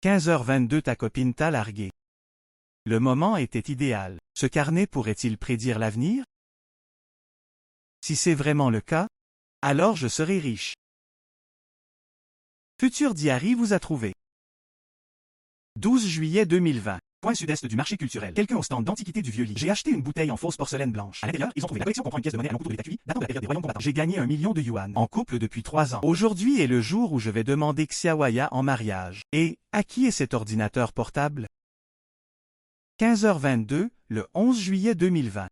15h22 ta copine t'a largué. Le moment était idéal. Ce carnet pourrait-il prédire l'avenir? Si c'est vraiment le cas, alors je serai riche. Futur Diary vous a trouvé. 12 juillet 2020. Point sud-est du marché culturel. Quelqu'un au stand d'antiquité du Vieux-Lit. J'ai acheté une bouteille en fausse porcelaine blanche. À l'intérieur, ils ont trouvé la collection comprend une pièce de monnaie à long couteau de l'état cuit, datant de la période des royaumes combattants. J'ai gagné 1 million de yuan. En couple depuis 3 ans. Aujourd'hui est le jour où je vais demander Xiaoya en mariage. Et, à qui est cet ordinateur portable? 15h22, le 11 juillet 2020.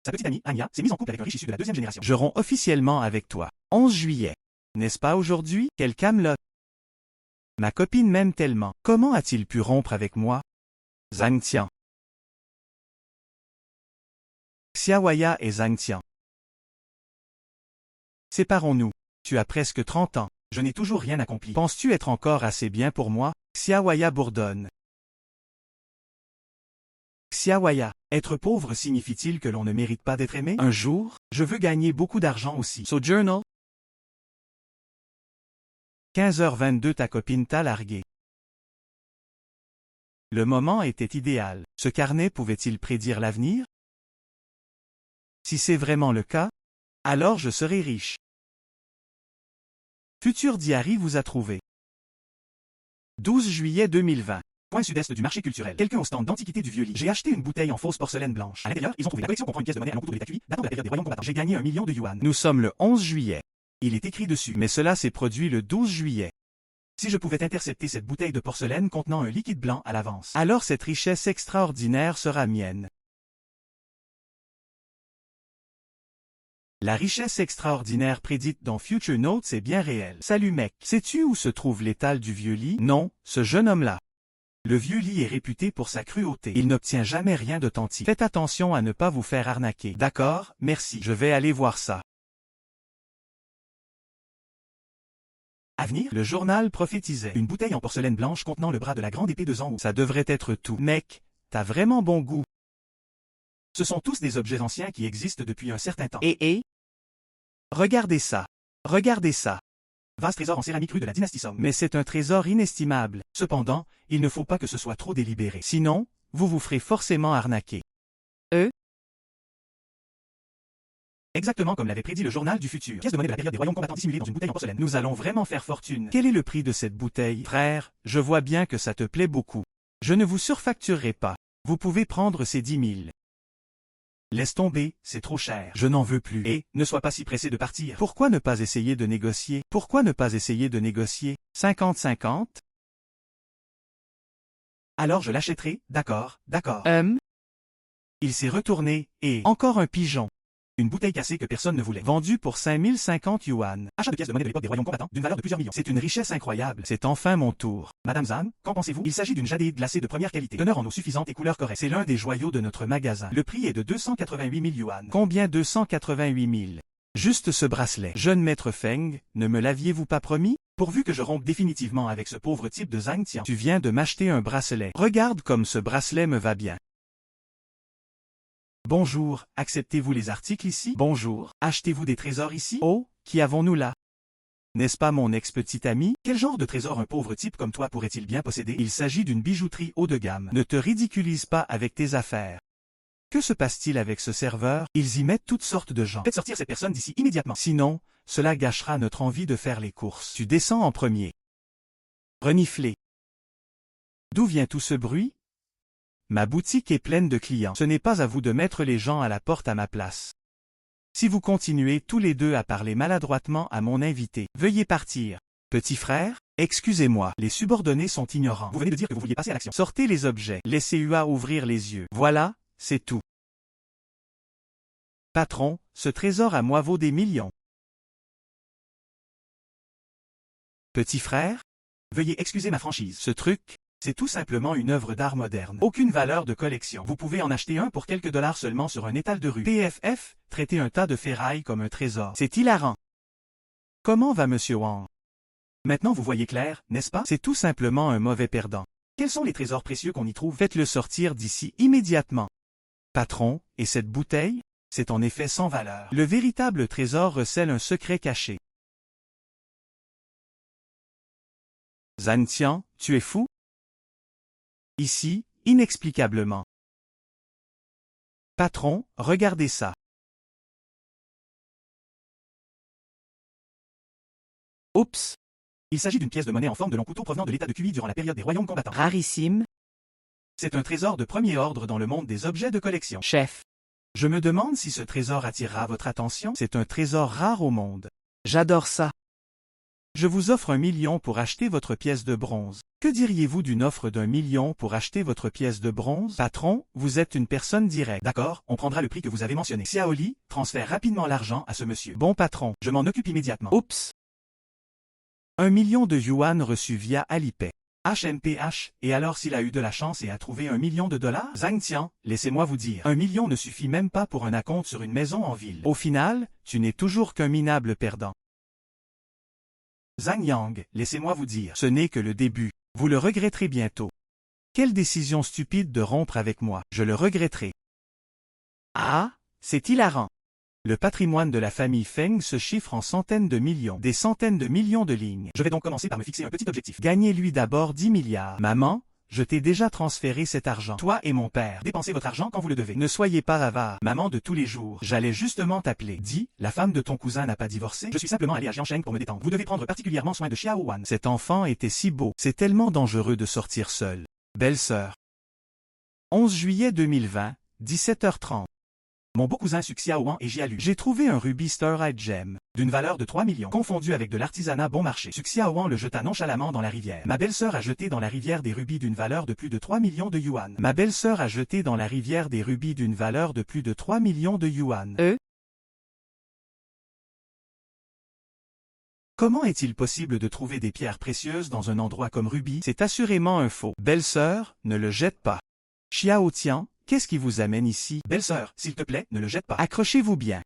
Sa petite amie, Anya, s'est mise en couple avec un riche issu de la 2e génération. Je romps officiellement avec toi. 11 juillet. N'est-ce pas aujourd'hui? Quel camelot! Ma copine m'aime tellement. Comment a-t-il pu rompre avec moi? Zhang Tian. Xiaoya et Zhang Tian. Séparons-nous. Tu as presque 30 ans. Je n'ai toujours rien accompli. Penses-tu être encore assez bien pour moi? Xiaoya bourdonne. Xiaoya, être pauvre signifie-t-il que l'on ne mérite pas d'être aimé? Un jour, je veux gagner beaucoup d'argent aussi. Sojournal. 15h22 ta copine t'a largué. Le moment était idéal. Ce carnet pouvait-il prédire l'avenir? Si c'est vraiment le cas, alors je serai riche. Futur Diary vous a trouvé. 12 juillet 2020. Point sud-est du marché culturel. Quelqu'un au stand d'antiquité du Vieux-Lit. J'ai acheté une bouteille en fausse porcelaine blanche. À l'intérieur, ils ont trouvé la collection comprend une pièce de monnaie à long couteau de l'état cuit, datant de la période des royaumes combattants. J'ai gagné 1 million de yuan. Nous sommes le 11 juillet. Il est écrit dessus, mais cela s'est produit le 12 juillet. Si je pouvais intercepter cette bouteille de porcelaine contenant un liquide blanc à l'avance, alors cette richesse extraordinaire sera mienne. La richesse extraordinaire prédite dans Future Notes est bien réelle. Salut mec, sais-tu où se trouve l'étal du Vieux-Lit? Non, ce jeune homme-là. Le Vieux-Lit est réputé pour sa cruauté. Il n'obtient jamais rien d'authentique. Faites attention à ne pas vous faire arnaquer. D'accord, merci. Je vais aller voir ça. Avenir, le journal prophétisait. Une bouteille en porcelaine blanche contenant le bras de la grande épée de Zhang Wu. Ça devrait être tout. Mec, t'as vraiment bon goût. Ce sont tous des objets anciens qui existent depuis un certain temps. Regardez ça. Regardez ça. Vaste trésor en céramique rue de la dynastie Song. Mais c'est un trésor inestimable. Cependant, il ne faut pas que ce soit trop délibéré. Sinon, vous vous ferez forcément arnaquer. Exactement comme l'avait prédit le journal du futur. Pièce de monnaie de la période des royaumes combattants dissimulée dans une bouteille en porcelaine. Nous allons vraiment faire fortune. Quel est le prix de cette bouteille? Frère, je vois bien que ça te plaît beaucoup. Je ne vous surfacturerai pas. Vous pouvez prendre ces 10 000. Laisse tomber, c'est trop cher. Je n'en veux plus. Et, ne sois pas si pressé de partir. Pourquoi ne pas essayer de négocier? Pourquoi ne pas essayer de négocier? 50-50? Alors je l'achèterai, d'accord, d'accord. Il s'est retourné, et... Encore un pigeon. Une bouteille cassée que personne ne voulait. Vendue pour 5050 yuan. Achat de pièces de monnaie de l'époque des royaumes combattants, d'une valeur de plusieurs millions. C'est une richesse incroyable. C'est enfin mon tour. Madame Zhang, qu'en pensez-vous? Il s'agit d'une jadéite glacée de première qualité. Teneur en eau suffisante et couleur correcte. C'est l'un des joyaux de notre magasin. Le prix est de 288 000 yuan. Combien 288 000? Juste ce bracelet. Jeune maître Feng, ne me l'aviez-vous pas promis? Pourvu que je rompe définitivement avec ce pauvre type de Zhang Tian. Tu viens de m'acheter un bracelet. Regarde comme ce bracelet me va bien. Bonjour, acceptez-vous les articles ici? Bonjour, achetez-vous des trésors ici? Oh, qui avons-nous là? N'est-ce pas mon ex-petit ami? Quel genre de trésor un pauvre type comme toi pourrait-il bien posséder? Il s'agit d'une bijouterie haut de gamme. Ne te ridiculise pas avec tes affaires. Que se passe-t-il avec ce serveur? Ils y mettent toutes sortes de gens. Faites sortir cette personne d'ici immédiatement. Sinon, cela gâchera notre envie de faire les courses. Tu descends en premier. Renifler. D'où vient tout ce bruit? Ma boutique est pleine de clients. Ce n'est pas à vous de mettre les gens à la porte à ma place. Si vous continuez tous les deux à parler maladroitement à mon invité, veuillez partir. Petit frère, excusez-moi, les subordonnés sont ignorants. Vous venez de dire que vous vouliez passer à l'action. Sortez les objets. Laissez UA ouvrir les yeux. Voilà, c'est tout. Patron, ce trésor à moi vaut des millions. Petit frère, veuillez excuser ma franchise. Ce truc, c'est tout simplement une œuvre d'art moderne. Aucune valeur de collection. Vous pouvez en acheter un pour quelques dollars seulement sur un étal de rue. PFF, traiter un tas de ferraille comme un trésor. C'est hilarant. Comment va Monsieur Wang? Maintenant vous voyez clair, n'est-ce pas? C'est tout simplement un mauvais perdant. Quels sont les trésors précieux qu'on y trouve? Faites-le sortir d'ici immédiatement. Patron, et cette bouteille? C'est en effet sans valeur. Le véritable trésor recèle un secret caché. Zhang Tian, tu es fou? Ici, inexplicablement. Patron, regardez ça. Oups! Il s'agit d'une pièce de monnaie en forme de long couteau provenant de l'état de QI durant la période des royaumes combattants. Rarissime. C'est un trésor de premier ordre dans le monde des objets de collection. Chef. Je me demande si ce trésor attirera votre attention. C'est un trésor rare au monde. J'adore ça. Je vous offre 1 million pour acheter votre pièce de bronze. Que diriez-vous d'une offre d'1 million pour acheter votre pièce de bronze? Patron, vous êtes une personne directe. D'accord, on prendra le prix que vous avez mentionné. Xiaoli, transfère rapidement l'argent à ce monsieur. Bon patron, je m'en occupe immédiatement. Oups. 1 million de yuan reçu via Alipay. HMPH, et alors s'il a eu de la chance et a trouvé 1 million de dollars? Zhang Tian, laissez-moi vous dire, 1 million ne suffit même pas pour un acompte sur une maison en ville. Au final, tu n'es toujours qu'un minable perdant. Zhang Yang, laissez-moi vous dire, ce n'est que le début. Vous le regretterez bientôt. Quelle décision stupide de rompre avec moi, je le regretterai. Ah, c'est hilarant. Le patrimoine de la famille Feng se chiffre en centaines de millions, des centaines de millions de lignes. Je vais donc commencer par me fixer un petit objectif. Gagnez-lui d'abord 10 milliards. Maman, je t'ai déjà transféré cet argent. Toi et mon père, dépensez votre argent quand vous le devez. Ne soyez pas avare. Maman de tous les jours, j'allais justement t'appeler. Dis, la femme de ton cousin n'a pas divorcé? Je suis simplement allé à Jiangsheng pour me détendre. Vous devez prendre particulièrement soin de Xiao Wan. Cet enfant était si beau. C'est tellement dangereux de sortir seul. Belle-sœur. 11 juillet 2020, 17h30. Mon beau cousin Su Xiaowan et Jialu. J'ai trouvé un rubis Starlight Gem, d'une valeur de 3 millions, confondu avec de l'artisanat bon marché. Su Xiaowan le jeta nonchalamment dans la rivière. Ma belle-sœur a jeté dans la rivière des rubis d'une valeur de plus de 3 millions de yuan. Ma belle-sœur a jeté dans la rivière des rubis d'une valeur de plus de 3 millions de yuan. Comment est-il possible de trouver des pierres précieuses dans un endroit comme Ruby? C'est assurément un faux. Belle-sœur, ne le jette pas. Xiao Tian, qu'est-ce qui vous amène ici? Belle-sœur, s'il te plaît, ne le jette pas. Accrochez-vous bien.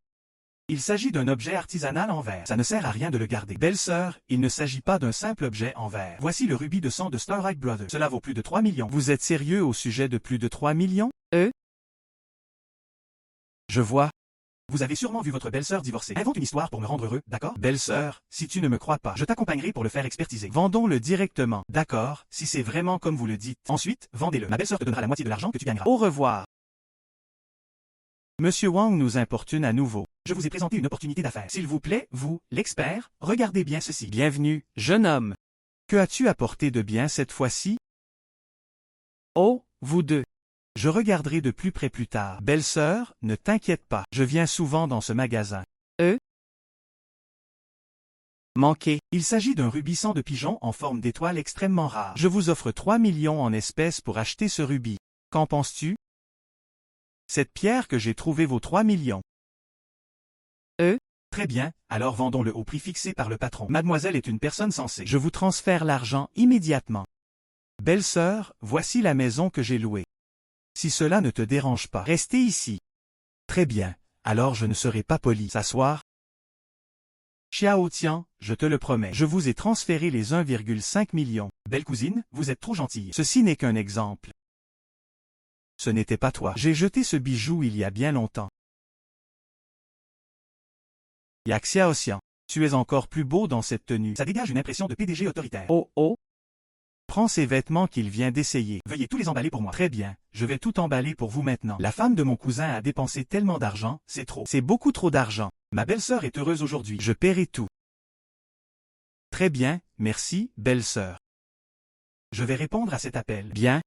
Il s'agit d'un objet artisanal en verre. Ça ne sert à rien de le garder. Belle-sœur, il ne s'agit pas d'un simple objet en verre. Voici le rubis de sang de Starlight Brothers. Cela vaut plus de 3 millions. Vous êtes sérieux au sujet de plus de 3 millions? Je vois. Vous avez sûrement vu votre belle-sœur divorcer. Invente une histoire pour me rendre heureux, d'accord? Belle-sœur, si tu ne me crois pas, je t'accompagnerai pour le faire expertiser. Vendons-le directement. D'accord, si c'est vraiment comme vous le dites. Ensuite, vendez-le. Ma belle-sœur te donnera la moitié de l'argent que tu gagneras. Au revoir. Monsieur Wang nous importune à nouveau. Je vous ai présenté une opportunité d'affaires. S'il vous plaît, vous, l'expert, regardez bien ceci. Bienvenue, jeune homme. Que as-tu apporté de bien cette fois-ci? Oh, vous deux. Je regarderai de plus près plus tard. Belle-sœur, ne t'inquiète pas. Je viens souvent dans ce magasin. Manqué. Il s'agit d'un rubis sang de pigeon en forme d'étoile extrêmement rare. Je vous offre 3 millions en espèces pour acheter ce rubis. Qu'en penses-tu? Cette pierre que j'ai trouvée vaut 3 millions. Très bien, alors vendons-le au prix fixé par le patron. Mademoiselle est une personne sensée. Je vous transfère l'argent immédiatement. Belle-sœur, voici la maison que j'ai louée. Si cela ne te dérange pas, restez ici. Très bien, alors je ne serai pas poli. S'asseoir. Xiao Tian, je te le promets, je vous ai transféré les 1,5 millions. Belle cousine, vous êtes trop gentille. Ceci n'est qu'un exemple. Ce n'était pas toi. J'ai jeté ce bijou il y a bien longtemps. Yak Xiaoxian, tu es encore plus beau dans cette tenue. Ça dégage une impression de PDG autoritaire. Oh. Prends ces vêtements qu'il vient d'essayer. Veuillez tous les emballer pour moi. Très bien, je vais tout emballer pour vous maintenant. La femme de mon cousin a dépensé tellement d'argent, c'est trop. C'est beaucoup trop d'argent. Ma belle-sœur est heureuse aujourd'hui. Je paierai tout. Très bien, merci, belle-sœur. Je vais répondre à cet appel. Bien.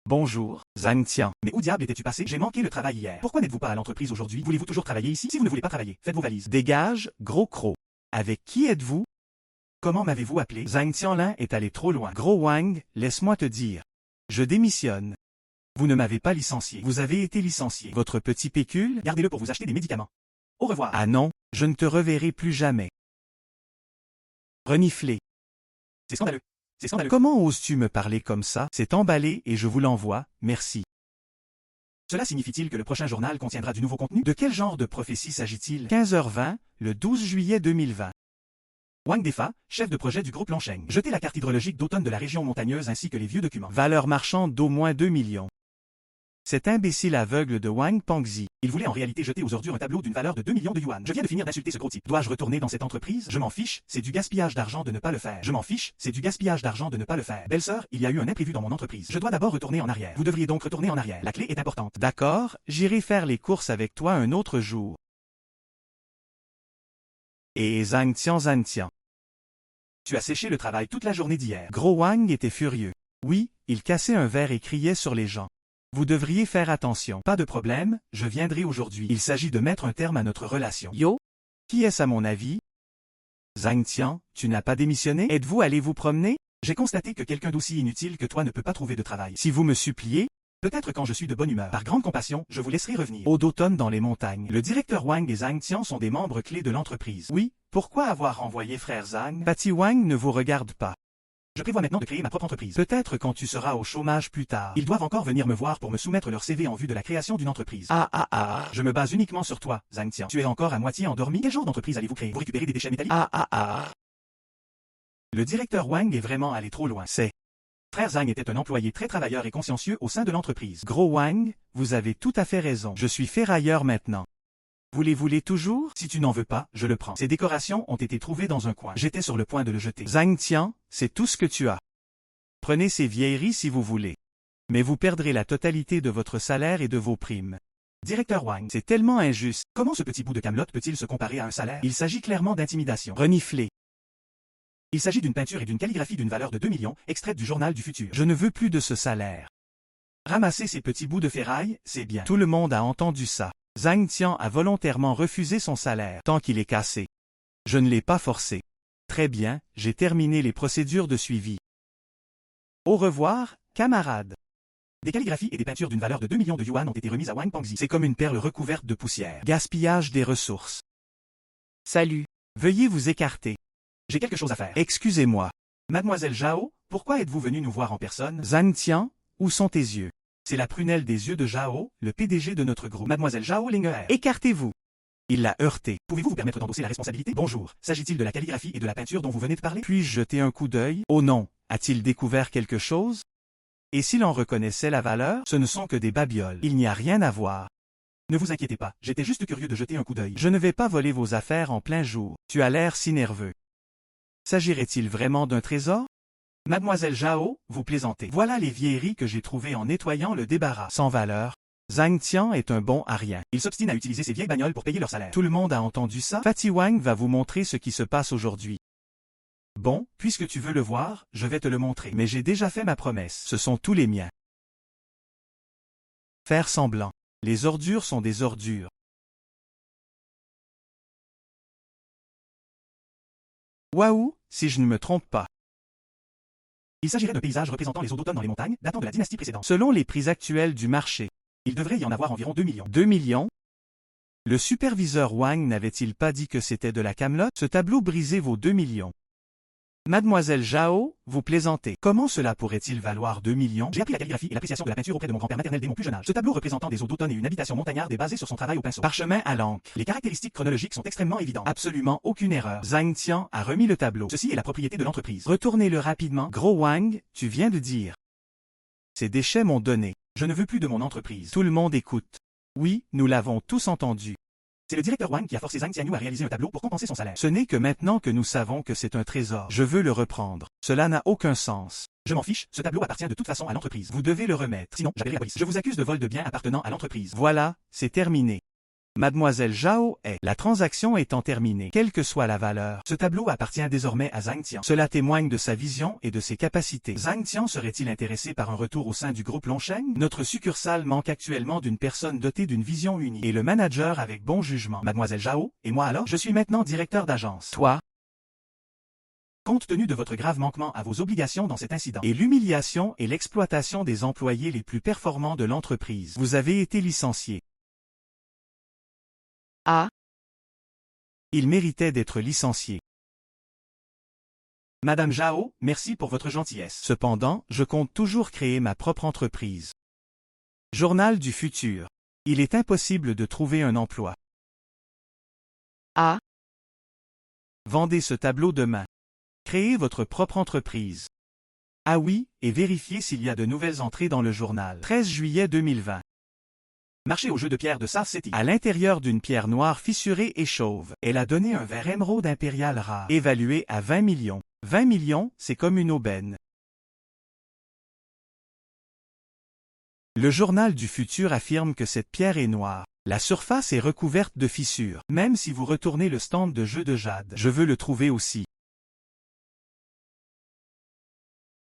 Bonjour, Zhang Tian. Mais où diable étais-tu passé? J'ai manqué le travail hier. Pourquoi n'êtes-vous pas à l'entreprise aujourd'hui? Voulez-vous toujours travailler ici? Si vous ne voulez pas travailler, faites vos valises. Dégage, gros croc. Avec qui êtes-vous? Comment m'avez-vous appelé? Zhang Tianlin est allé trop loin. Gros Wang, laisse-moi te dire. Je démissionne. Vous ne m'avez pas licencié. Vous avez été licencié. Votre petit pécule, gardez-le pour vous acheter des médicaments. Au revoir. Ah non, je ne te reverrai plus jamais. Renifler. C'est scandaleux. C'est scandaleux. Comment oses-tu me parler comme ça? C'est emballé et je vous l'envoie, merci. Cela signifie-t-il que le prochain journal contiendra du nouveau contenu? De quel genre de prophétie s'agit-il? 15h20, le 12 juillet 2020. Wang Defa, chef de projet du groupe Longsheng. Jetez la carte hydrologique d'automne de la région montagneuse ainsi que les vieux documents. Valeur marchande d'au moins 2 millions. Cet imbécile aveugle de Wang Pengzi. Il voulait en réalité jeter aux ordures un tableau d'une valeur de 2 millions de yuan. Je viens de finir d'insulter ce gros type. Dois-je retourner dans cette entreprise? Je m'en fiche, c'est du gaspillage d'argent de ne pas le faire. Je m'en fiche, c'est du gaspillage d'argent de ne pas le faire. Belle-sœur, il y a eu un imprévu dans mon entreprise. Je dois d'abord retourner en arrière. Vous devriez donc retourner en arrière. La clé est importante. D'accord, j'irai faire les courses avec toi un autre jour. Et Zhang Tian. Tu as séché le travail toute la journée d'hier. Gros Wang était furieux. Oui, il cassait un verre et criait sur les gens. Vous devriez faire attention. Pas de problème, je viendrai aujourd'hui. Il s'agit de mettre un terme à notre relation. Yo? Qui est-ce à mon avis? Zhang Tian, tu n'as pas démissionné? Êtes-vous allé vous promener? J'ai constaté que quelqu'un d'aussi inutile que toi ne peut pas trouver de travail. Si vous me suppliez, peut-être quand je suis de bonne humeur. Par grande compassion, je vous laisserai revenir. Eau d'automne dans les montagnes. Le directeur Wang et Zhang Tian sont des membres clés de l'entreprise. Oui, pourquoi avoir envoyé frère Zhang? Patty Wang ne vous regarde pas. Je prévois maintenant de créer ma propre entreprise. Peut-être quand tu seras au chômage plus tard. Ils doivent encore venir me voir pour me soumettre leur CV en vue de la création d'une entreprise. Je me base uniquement sur toi, Zhang Tian. Tu es encore à moitié endormi? Quel genre d'entreprise allez-vous créer? Vous récupérez des déchets métalliques? Le directeur Wang est vraiment allé trop loin. Frère Zhang était un employé très travailleur et consciencieux au sein de l'entreprise. Gros Wang, vous avez tout à fait raison. Je suis ferrailleur maintenant. Voulez-vous-les toujours? Si tu n'en veux pas, je le prends. Ces décorations ont été trouvées dans un coin. J'étais sur le point de le jeter. Zhang Tian, c'est tout ce que tu as. Prenez ces vieilleries si vous voulez. Mais vous perdrez la totalité de votre salaire et de vos primes. Directeur Wang, c'est tellement injuste. Comment ce petit bout de camelote peut-il se comparer à un salaire? Il s'agit clairement d'intimidation. Reniflé. Il s'agit d'une peinture et d'une calligraphie d'une valeur de 2 millions, extraite du journal du futur. Je ne veux plus de ce salaire. Ramasser ces petits bouts de ferraille, c'est bien. Tout le monde a entendu ça. Zhang Tian a volontairement refusé son salaire, tant qu'il est cassé. Je ne l'ai pas forcé. Très bien, j'ai terminé les procédures de suivi. Au revoir, camarades. Des calligraphies et des peintures d'une valeur de 2 millions de yuan ont été remises à Wang Pengzi. C'est comme une perle recouverte de poussière. Gaspillage des ressources. Salut. Veuillez vous écarter. J'ai quelque chose à faire. Excusez-moi. Mademoiselle Zhao, pourquoi êtes-vous venue nous voir en personne? Zhang Tian, où sont tes yeux? C'est la prunelle des yeux de Zhao, le PDG de notre groupe. Mademoiselle Zhao Linger. Écartez-vous. Il l'a heurté. Pouvez-vous vous permettre d'endosser la responsabilité? Bonjour. S'agit-il de la calligraphie et de la peinture dont vous venez de parler? Puis-je jeter un coup d'œil? Oh non. A-t-il découvert quelque chose? Et s'il en reconnaissait la valeur? Ce ne sont que des babioles. Il n'y a rien à voir. Ne vous inquiétez pas, j'étais juste curieux de jeter un coup d'œil. Je ne vais pas voler vos affaires en plein jour. Tu as l'air si nerveux. S'agirait-il vraiment d'un trésor? Mademoiselle Zhao, vous plaisantez. Voilà les vieilleries que j'ai trouvées en nettoyant le débarras. Sans valeur. Zhang Tian est un bon à rien. Il s'obstine à utiliser ses vieilles bagnoles pour payer leur salaire. Tout le monde a entendu ça? Patty Wang va vous montrer ce qui se passe aujourd'hui. Bon, puisque tu veux le voir, je vais te le montrer. Mais j'ai déjà fait ma promesse. Ce sont tous les miens. Faire semblant. Les ordures sont des ordures. Waouh, si je ne me trompe pas. Il s'agirait d'un paysage représentant les eaux d'automne dans les montagnes, datant de la dynastie précédente. Selon les prix actuels du marché, il devrait y en avoir environ 2 millions. 2 millions? Le superviseur Wang n'avait-il pas dit que c'était de la camelote? Ce tableau brisé vaut 2 millions. Mademoiselle Zhao, vous plaisantez. Comment cela pourrait-il valoir 2 millions? J'ai appris la calligraphie et l'appréciation de la peinture auprès de mon grand-père maternel dès mon plus jeune âge. Ce tableau représentant des eaux d'automne et une habitation montagnarde est basé sur son travail au pinceau. Parchemin à l'encre. Les caractéristiques chronologiques sont extrêmement évidentes. Absolument aucune erreur. Zhang Tian a remis le tableau. Ceci est la propriété de l'entreprise. Retournez-le rapidement. Gros Wang, tu viens de dire. Ces déchets m'ont donné. Je ne veux plus de mon entreprise. Tout le monde écoute. Oui, nous l'avons tous entendu. C'est le directeur Wang qui a forcé Zhang Tianyu à réaliser un tableau pour compenser son salaire. Ce n'est que maintenant que nous savons que c'est un trésor. Je veux le reprendre. Cela n'a aucun sens. Je m'en fiche, ce tableau appartient de toute façon à l'entreprise. Vous devez le remettre. Sinon, j'appellerai la police. Je vous accuse de vol de biens appartenant à l'entreprise. Voilà, c'est terminé. Mademoiselle Zhao est. La transaction étant terminée, quelle que soit la valeur, ce tableau appartient désormais à Zhang Tian. Cela témoigne de sa vision et de ses capacités. Zhang Tian serait-il intéressé par un retour au sein du groupe Longsheng? Notre succursale manque actuellement d'une personne dotée d'une vision unique. Et le manager avec bon jugement. Mademoiselle Zhao, et moi alors? Je suis maintenant directeur d'agence. Toi? Compte tenu de votre grave manquement à vos obligations dans cet incident, et l'humiliation et l'exploitation des employés les plus performants de l'entreprise, vous avez été licencié. Ah. Il méritait d'être licencié. Madame Zhao, merci pour votre gentillesse. Cependant, je compte toujours créer ma propre entreprise. Journal du futur. Il est impossible de trouver un emploi. Ah. Vendez ce tableau demain. Créez votre propre entreprise. Ah oui, et vérifiez s'il y a de nouvelles entrées dans le journal. 13 juillet 2020. Marché au jeu de pierre de South City. À l'intérieur d'une pierre noire fissurée et chauve, elle a donné un verre émeraude impérial rare, évalué à 20 millions. 20 millions, c'est comme une aubaine. Le journal du futur affirme que cette pierre est noire. La surface est recouverte de fissures. Même si vous retournez le stand de jeu de jade, je veux le trouver aussi.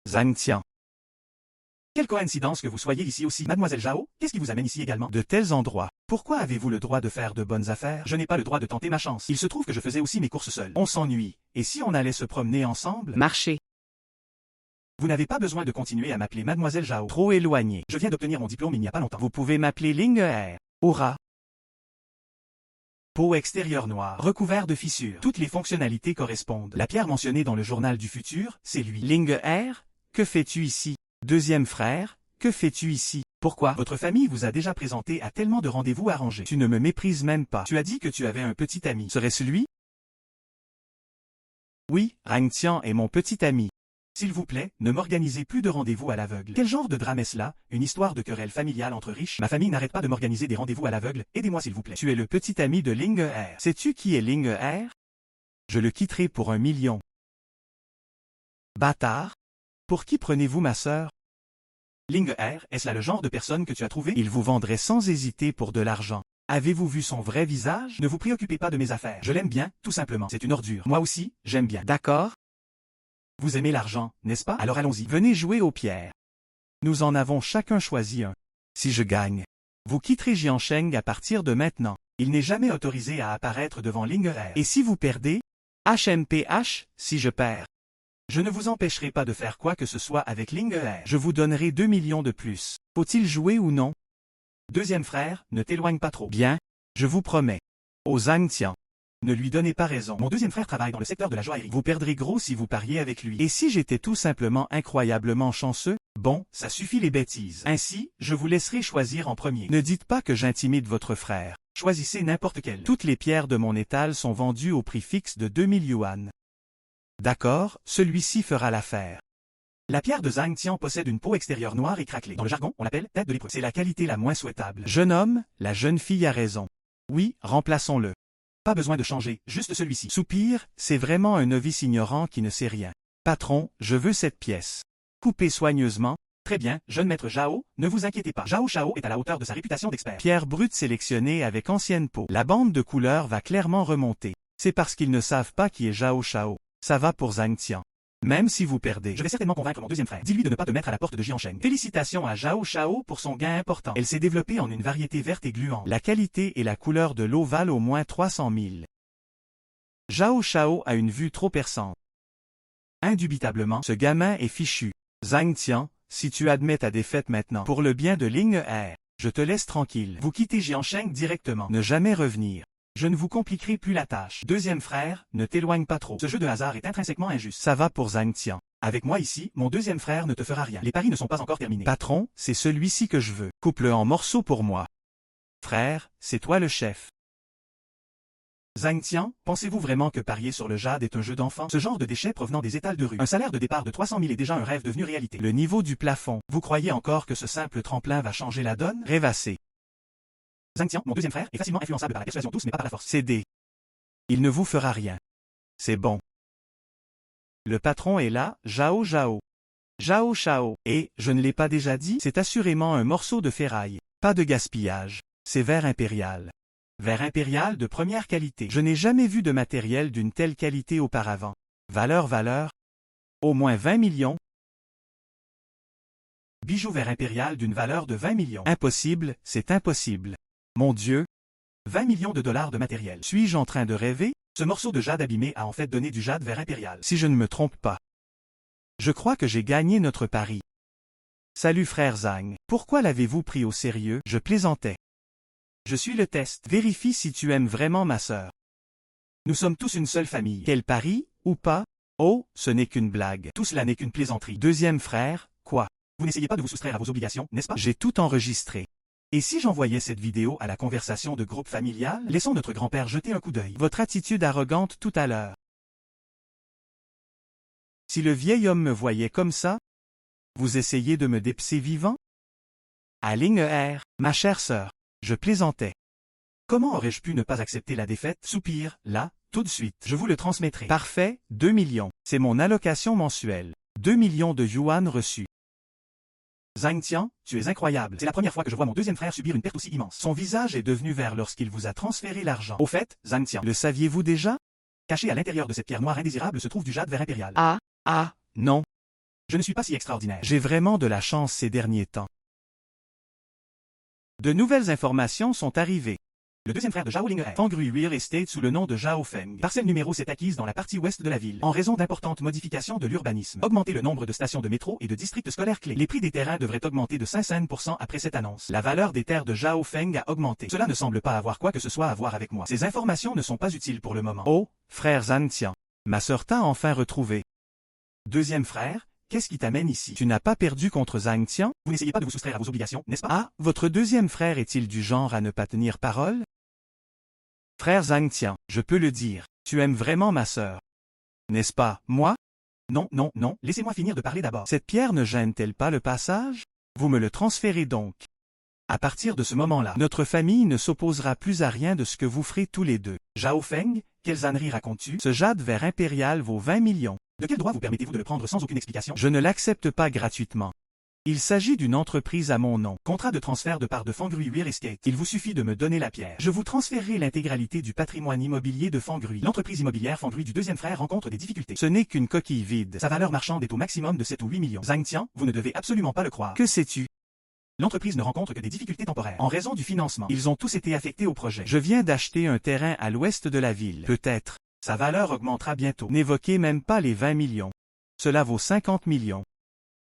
Zhang Tian. Quelle coïncidence que vous soyez ici aussi. Mademoiselle Zhao, qu'est-ce qui vous amène ici également? De tels endroits. Pourquoi avez-vous le droit de faire de bonnes affaires? Je n'ai pas le droit de tenter ma chance. Il se trouve que je faisais aussi mes courses seul. On s'ennuie. Et si on allait se promener ensemble? Marché. Vous n'avez pas besoin de continuer à m'appeler Mademoiselle Zhao. Trop éloigné. Je viens d'obtenir mon diplôme il n'y a pas longtemps. Vous pouvez m'appeler Ling Er. Aura. Peau extérieure noire, recouvert de fissures. Toutes les fonctionnalités correspondent. La pierre mentionnée dans le journal du futur, c'est lui. Ling Er, que fais-tu ici? Deuxième frère, que fais-tu ici? Pourquoi? Votre famille vous a déjà présenté à tellement de rendez-vous arrangés. Tu ne me méprises même pas. Tu as dit que tu avais un petit ami. Serait-ce lui? Oui, Zhang Tian est mon petit ami. S'il vous plaît, ne m'organisez plus de rendez-vous à l'aveugle. Quel genre de drame est-ce là? Une histoire de querelle familiale entre riches? Ma famille n'arrête pas de m'organiser des rendez-vous à l'aveugle. Aidez-moi s'il vous plaît. Tu es le petit ami de Ling Er. Sais-tu qui est Ling Er? Je le quitterai pour 1 million. Bâtard! Pour qui prenez-vous ma sœur? Ling Er, est-ce là le genre de personne que tu as trouvé? Il vous vendrait sans hésiter pour de l'argent. Avez-vous vu son vrai visage? Ne vous préoccupez pas de mes affaires. Je l'aime bien, tout simplement. C'est une ordure. Moi aussi, j'aime bien. D'accord? Vous aimez l'argent, n'est-ce pas? Alors allons-y. Venez jouer aux pierres. Nous en avons chacun choisi un. Si je gagne, vous quitterez Jiansheng à partir de maintenant. Il n'est jamais autorisé à apparaître devant Ling Er. Et si vous perdez? HMPH, si je perds. Je ne vous empêcherai pas de faire quoi que ce soit avec Ling Er. Je vous donnerai 2 millions de plus. Faut-il jouer ou non? Deuxième frère, ne t'éloigne pas trop. Bien, je vous promets. Au Zhang Tian. Ne lui donnez pas raison. Mon deuxième frère travaille dans le secteur de la joaillerie. Vous perdrez gros si vous pariez avec lui. Et si j'étais tout simplement incroyablement chanceux? Bon, ça suffit les bêtises. Ainsi, je vous laisserai choisir en premier. Ne dites pas que j'intimide votre frère. Choisissez n'importe quel. Toutes les pierres de mon étal sont vendues au prix fixe de 2000 yuan. D'accord, celui-ci fera l'affaire. La pierre de Zhang Tian possède une peau extérieure noire et craquelée. Dans le jargon, on l'appelle tête de lépreux. C'est la qualité la moins souhaitable. Jeune homme, la jeune fille a raison. Oui, remplaçons-le. Pas besoin de changer, juste celui-ci. Soupir, c'est vraiment un novice ignorant qui ne sait rien. Patron, je veux cette pièce. Coupez soigneusement. Très bien, jeune maître Zhao, ne vous inquiétez pas. Zhao Shao est à la hauteur de sa réputation d'expert. Pierre brute sélectionnée avec ancienne peau. La bande de couleurs va clairement remonter. C'est parce qu'ils ne savent pas qui est Zhao Shao. Ça va pour Zhang Tian. Même si vous perdez, je vais certainement convaincre mon deuxième frère. Dis-lui de ne pas te mettre à la porte de Jiansheng. Félicitations à Zhao Shao pour son gain important. Elle s'est développée en une variété verte et gluante. La qualité et la couleur de l'eau valent au moins 300 000. Zhao Shao a une vue trop perçante. Indubitablement, ce gamin est fichu. Zhang Tian, si tu admets ta défaite maintenant, pour le bien de Ling Er, je te laisse tranquille. Vous quittez Jiansheng directement. Ne jamais revenir. Je ne vous compliquerai plus la tâche. Deuxième frère, ne t'éloigne pas trop. Ce jeu de hasard est intrinsèquement injuste. Ça va pour Zhang Tian. Avec moi ici, mon deuxième frère ne te fera rien. Les paris ne sont pas encore terminés. Patron, c'est celui-ci que je veux. Coupe-le en morceaux pour moi. Frère, c'est toi le chef. Zhang Tian, pensez-vous vraiment que parier sur le jade est un jeu d'enfant? Ce genre de déchets provenant des étals de rue. Un salaire de départ de 300 000 est déjà un rêve devenu réalité. Le niveau du plafond. Vous croyez encore que ce simple tremplin va changer la donne? Rêvassez. Zhang Tian, mon deuxième frère, est facilement influençable par la persuasion douce mais pas par la force. Cédez. Il ne vous fera rien. C'est bon. Le patron est là, Zhao Zhao. Zhao Shao. Et, je ne l'ai pas déjà dit, c'est assurément un morceau de ferraille. Pas de gaspillage. C'est verre impérial. Verre impérial de première qualité. Je n'ai jamais vu de matériel d'une telle qualité auparavant. Valeur. Au moins 20 millions. Bijou verre impérial d'une valeur de 20 millions. Impossible, c'est impossible. Mon Dieu! 20 millions de dollars de matériel. Suis-je en train de rêver? Ce morceau de jade abîmé a en fait donné du jade verre impérial. Si je ne me trompe pas. Je crois que j'ai gagné notre pari. Salut frère Zhang. Pourquoi l'avez-vous pris au sérieux? Je plaisantais. Je suis le test. Vérifie si tu aimes vraiment ma sœur. Nous sommes tous une seule famille. Quel pari, ou pas? Oh, ce n'est qu'une blague. Tout cela n'est qu'une plaisanterie. Deuxième frère, quoi? Vous n'essayez pas de vous soustraire à vos obligations, n'est-ce pas? J'ai tout enregistré. Et si j'envoyais cette vidéo à la conversation de groupe familial? Laissons notre grand-père jeter un coup d'œil. Votre attitude arrogante tout à l'heure. Si le vieil homme me voyait comme ça, vous essayez de me dépecer vivant? À Ling Er, ma chère sœur, je plaisantais. Comment aurais-je pu ne pas accepter la défaite? Soupir, là, tout de suite. Je vous le transmettrai. Parfait, 2 millions. C'est mon allocation mensuelle. 2 millions de yuan reçus. Zhang Tian, tu es incroyable. C'est la première fois que je vois mon deuxième frère subir une perte aussi immense. Son visage est devenu vert lorsqu'il vous a transféré l'argent. Au fait, Zhang Tian, le saviez-vous déjà? Caché à l'intérieur de cette pierre noire indésirable se trouve du jade vert impérial. Non. Je ne suis pas si extraordinaire. J'ai vraiment de la chance ces derniers temps. De nouvelles informations sont arrivées. Le deuxième frère de Zhao Ling est Fengrui Real Estate sous le nom de Zhao Feng. Parcelle numéro 7 acquise dans la partie ouest de la ville. En raison d'importantes modifications de l'urbanisme. Augmenter le nombre de stations de métro et de districts scolaires clés. Les prix des terrains devraient augmenter de 500% après cette annonce. La valeur des terres de Zhao Feng a augmenté. Cela ne semble pas avoir quoi que ce soit à voir avec moi. Ces informations ne sont pas utiles pour le moment. Oh, frère Zhang Tian. Ma sœur t'a enfin retrouvé. Deuxième frère, qu'est-ce qui t'amène ici? Tu n'as pas perdu contre Zhang Tian? Vous n'essayez pas de vous soustraire à vos obligations, n'est-ce pas? Ah, votre deuxième frère est-il du genre à ne pas tenir parole? Frère Zhang Tian, je peux le dire, tu aimes vraiment ma sœur. N'est-ce pas, moi? Non, laissez-moi finir de parler d'abord. Cette pierre ne gêne-t-elle pas le passage? Vous me le transférez donc. À partir de ce moment-là, notre famille ne s'opposera plus à rien de ce que vous ferez tous les deux. Zhao Feng, quelles âneries racontes-tu? Ce jade vert impérial vaut 20 millions. De quel droit vous permettez-vous de le prendre sans aucune explication? Je ne l'accepte pas gratuitement. Il s'agit d'une entreprise à mon nom. Contrat de transfert de part de Fengrui Real Estate. Il vous suffit de me donner la pierre. Je vous transférerai l'intégralité du patrimoine immobilier de Fengrui. L'entreprise immobilière Fengrui du deuxième frère rencontre des difficultés. Ce n'est qu'une coquille vide. Sa valeur marchande est au maximum de 7 ou 8 millions. Zhang Tian, vous ne devez absolument pas le croire. Que sais-tu? L'entreprise ne rencontre que des difficultés temporaires. En raison du financement, ils ont tous été affectés au projet. Je viens d'acheter un terrain à l'ouest de la ville. Peut-être. Sa valeur augmentera bientôt. N'évoquez même pas les 20 millions. Cela vaut 50 millions.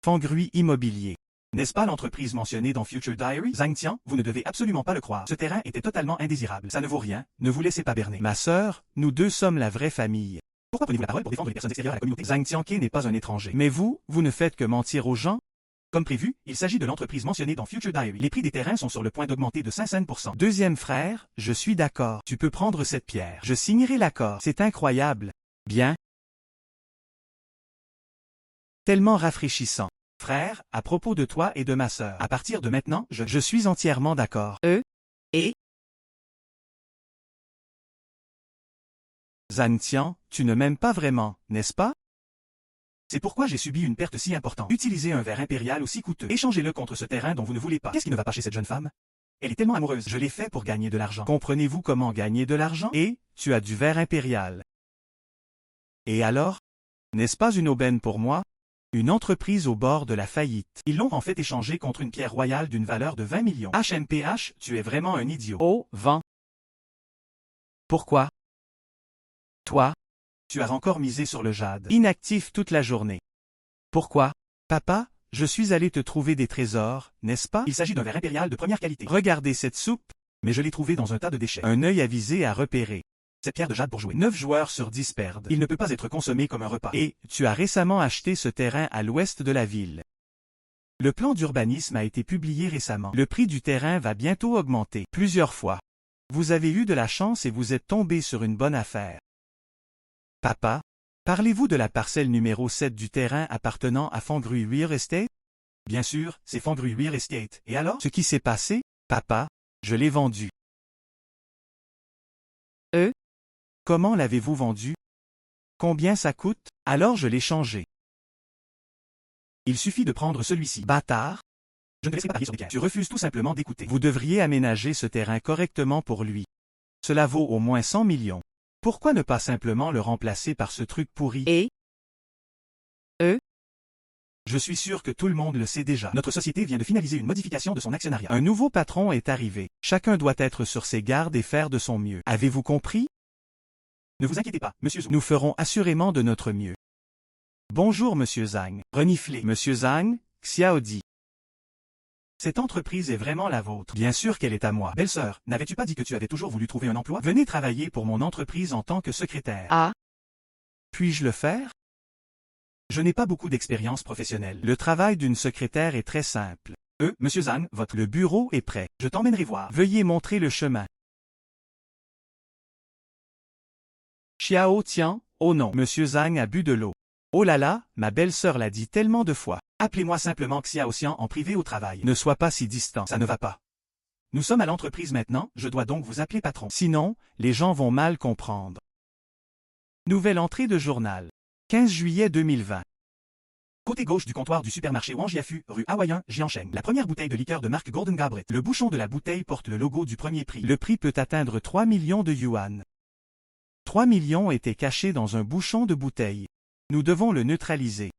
Fengrui Immobilier. N'est-ce pas l'entreprise mentionnée dans Future Diary? Zhang Tian, vous ne devez absolument pas le croire. Ce terrain était totalement indésirable. Ça ne vaut rien, ne vous laissez pas berner. Ma sœur, nous deux sommes la vraie famille. Pourquoi prenez-vous la parole pour défendre les personnes extérieures à la communauté? Zhang Tianke n'est pas un étranger. Mais vous ne faites que mentir aux gens? Comme prévu, il s'agit de l'entreprise mentionnée dans Future Diary. Les prix des terrains sont sur le point d'augmenter de 500%. Deuxième frère, je suis d'accord. Tu peux prendre cette pierre. Je signerai l'accord. C'est incroyable. Bien. Tellement rafraîchissant. Frère, à propos de toi et de ma sœur, à partir de maintenant, je suis entièrement d'accord. Zhang Tian, tu ne m'aimes pas vraiment, n'est-ce pas? C'est pourquoi j'ai subi une perte si importante. Utilisez un verre impérial aussi coûteux. Échangez-le contre ce terrain dont vous ne voulez pas. Qu'est-ce qui ne va pas chez cette jeune femme? Elle est tellement amoureuse. Je l'ai fait pour gagner de l'argent. Comprenez-vous comment gagner de l'argent? Et, tu as du verre impérial. Et alors? N'est-ce pas une aubaine pour moi? Une entreprise au bord de la faillite. Ils l'ont en fait échangé contre une pierre royale d'une valeur de 20 millions. HMPH, tu es vraiment un idiot. Oh, vent. Pourquoi? Toi? Tu as encore misé sur le jade. Inactif toute la journée. Pourquoi? Papa, je suis allé te trouver des trésors, n'est-ce pas? Il s'agit d'un verre impérial de première qualité. Regardez cette soupe, mais je l'ai trouvé dans un tas de déchets. Un œil avisé à repérer. Cette pierre de jade pour jouer. 9 joueurs sur 10 perdent. Il ne peut pas être consommé comme un repas. Et, tu as récemment acheté ce terrain à l'ouest de la ville. Le plan d'urbanisme a été publié récemment. Le prix du terrain va bientôt augmenter. Plusieurs fois. Vous avez eu de la chance et vous êtes tombé sur une bonne affaire. Papa, parlez-vous de la parcelle numéro 7 du terrain appartenant à Fengrui Real Estate? Bien sûr, c'est Fengrui Real Estate. Et alors? Ce qui s'est passé? Papa, je l'ai vendu. Comment l'avez-vous vendu? Combien ça coûte? Alors je l'ai changé. Il suffit de prendre celui-ci. Bâtard! Je ne te laisserai pas parier sur des pierres. Tu refuses tout simplement d'écouter. Vous devriez aménager ce terrain correctement pour lui. Cela vaut au moins 100 millions. Pourquoi ne pas simplement le remplacer par ce truc pourri? Je suis sûr que tout le monde le sait déjà. Notre société vient de finaliser une modification de son actionnariat. Un nouveau patron est arrivé. Chacun doit être sur ses gardes et faire de son mieux. Avez-vous compris? Ne vous inquiétez pas, Monsieur Zhou. Nous ferons assurément de notre mieux. Bonjour, Monsieur Zhang. Reniflez. Monsieur Zhang, Xiaodi. Cette entreprise est vraiment la vôtre. Bien sûr qu'elle est à moi. Belle-sœur, n'avais-tu pas dit que tu avais toujours voulu trouver un emploi? Venez travailler pour mon entreprise en tant que secrétaire. Puis-je le faire? Je n'ai pas beaucoup d'expérience professionnelle. Le travail d'une secrétaire est très simple. Monsieur Zhang, le bureau est prêt. Je t'emmènerai voir. Veuillez montrer le chemin. Xiao Tian, oh non, Monsieur Zhang a bu de l'eau. Oh là là, ma belle-sœur l'a dit tellement de fois. Appelez-moi simplement Xiao Xian en privé au travail. Ne sois pas si distant, ça ne va pas. Nous sommes à l'entreprise maintenant, je dois donc vous appeler patron. Sinon, les gens vont mal comprendre. Nouvelle entrée de journal. 15 juillet 2020. Côté gauche du comptoir du supermarché Wang Jiafu, rue Hawaïen, Jiancheng. La première bouteille de liqueur de marque Golden Goblet. Le bouchon de la bouteille porte le logo du premier prix. Le prix peut atteindre 3 millions de yuan. 3 millions étaient cachés dans un bouchon de bouteille. Nous devons le neutraliser.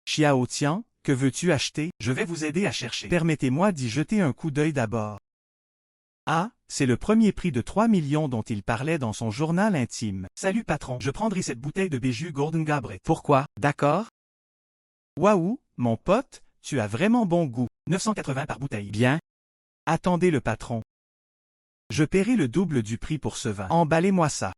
Xiao Tian, que veux-tu acheter? Je vais vous aider à chercher. Permettez-moi d'y jeter un coup d'œil d'abord. Ah, c'est le premier prix de 3 millions dont il parlait dans son journal intime. Salut patron, je prendrai cette bouteille de Bijou Golden Goblet. Pourquoi? D'accord? Waouh, mon pote, tu as vraiment bon goût. 980 par bouteille. Bien. Attendez le patron. Je paierai le double du prix pour ce vin. Emballez-moi ça.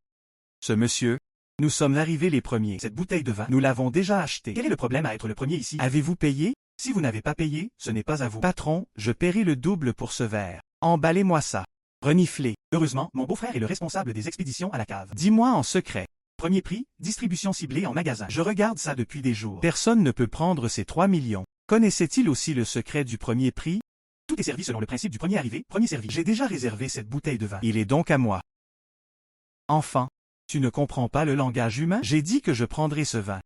Ce monsieur, nous sommes arrivés les premiers. Cette bouteille de vin, nous l'avons déjà achetée. Quel est le problème à être le premier ici? Avez-vous payé? Si vous n'avez pas payé, ce n'est pas à vous. Patron, je paierai le double pour ce verre. Emballez-moi ça. Reniflez. Heureusement, mon beau-frère est le responsable des expéditions à la cave. Dis-moi en secret. Premier prix, distribution ciblée en magasin. Je regarde ça depuis des jours. Personne ne peut prendre ces 3 millions. Connaissait-il aussi le secret du premier prix? Tout est servi selon le principe du premier arrivé, premier servi. J'ai déjà réservé cette bouteille de vin. Il est donc à moi. Enfant, tu ne comprends pas le langage humain? J'ai dit que je prendrais ce vin.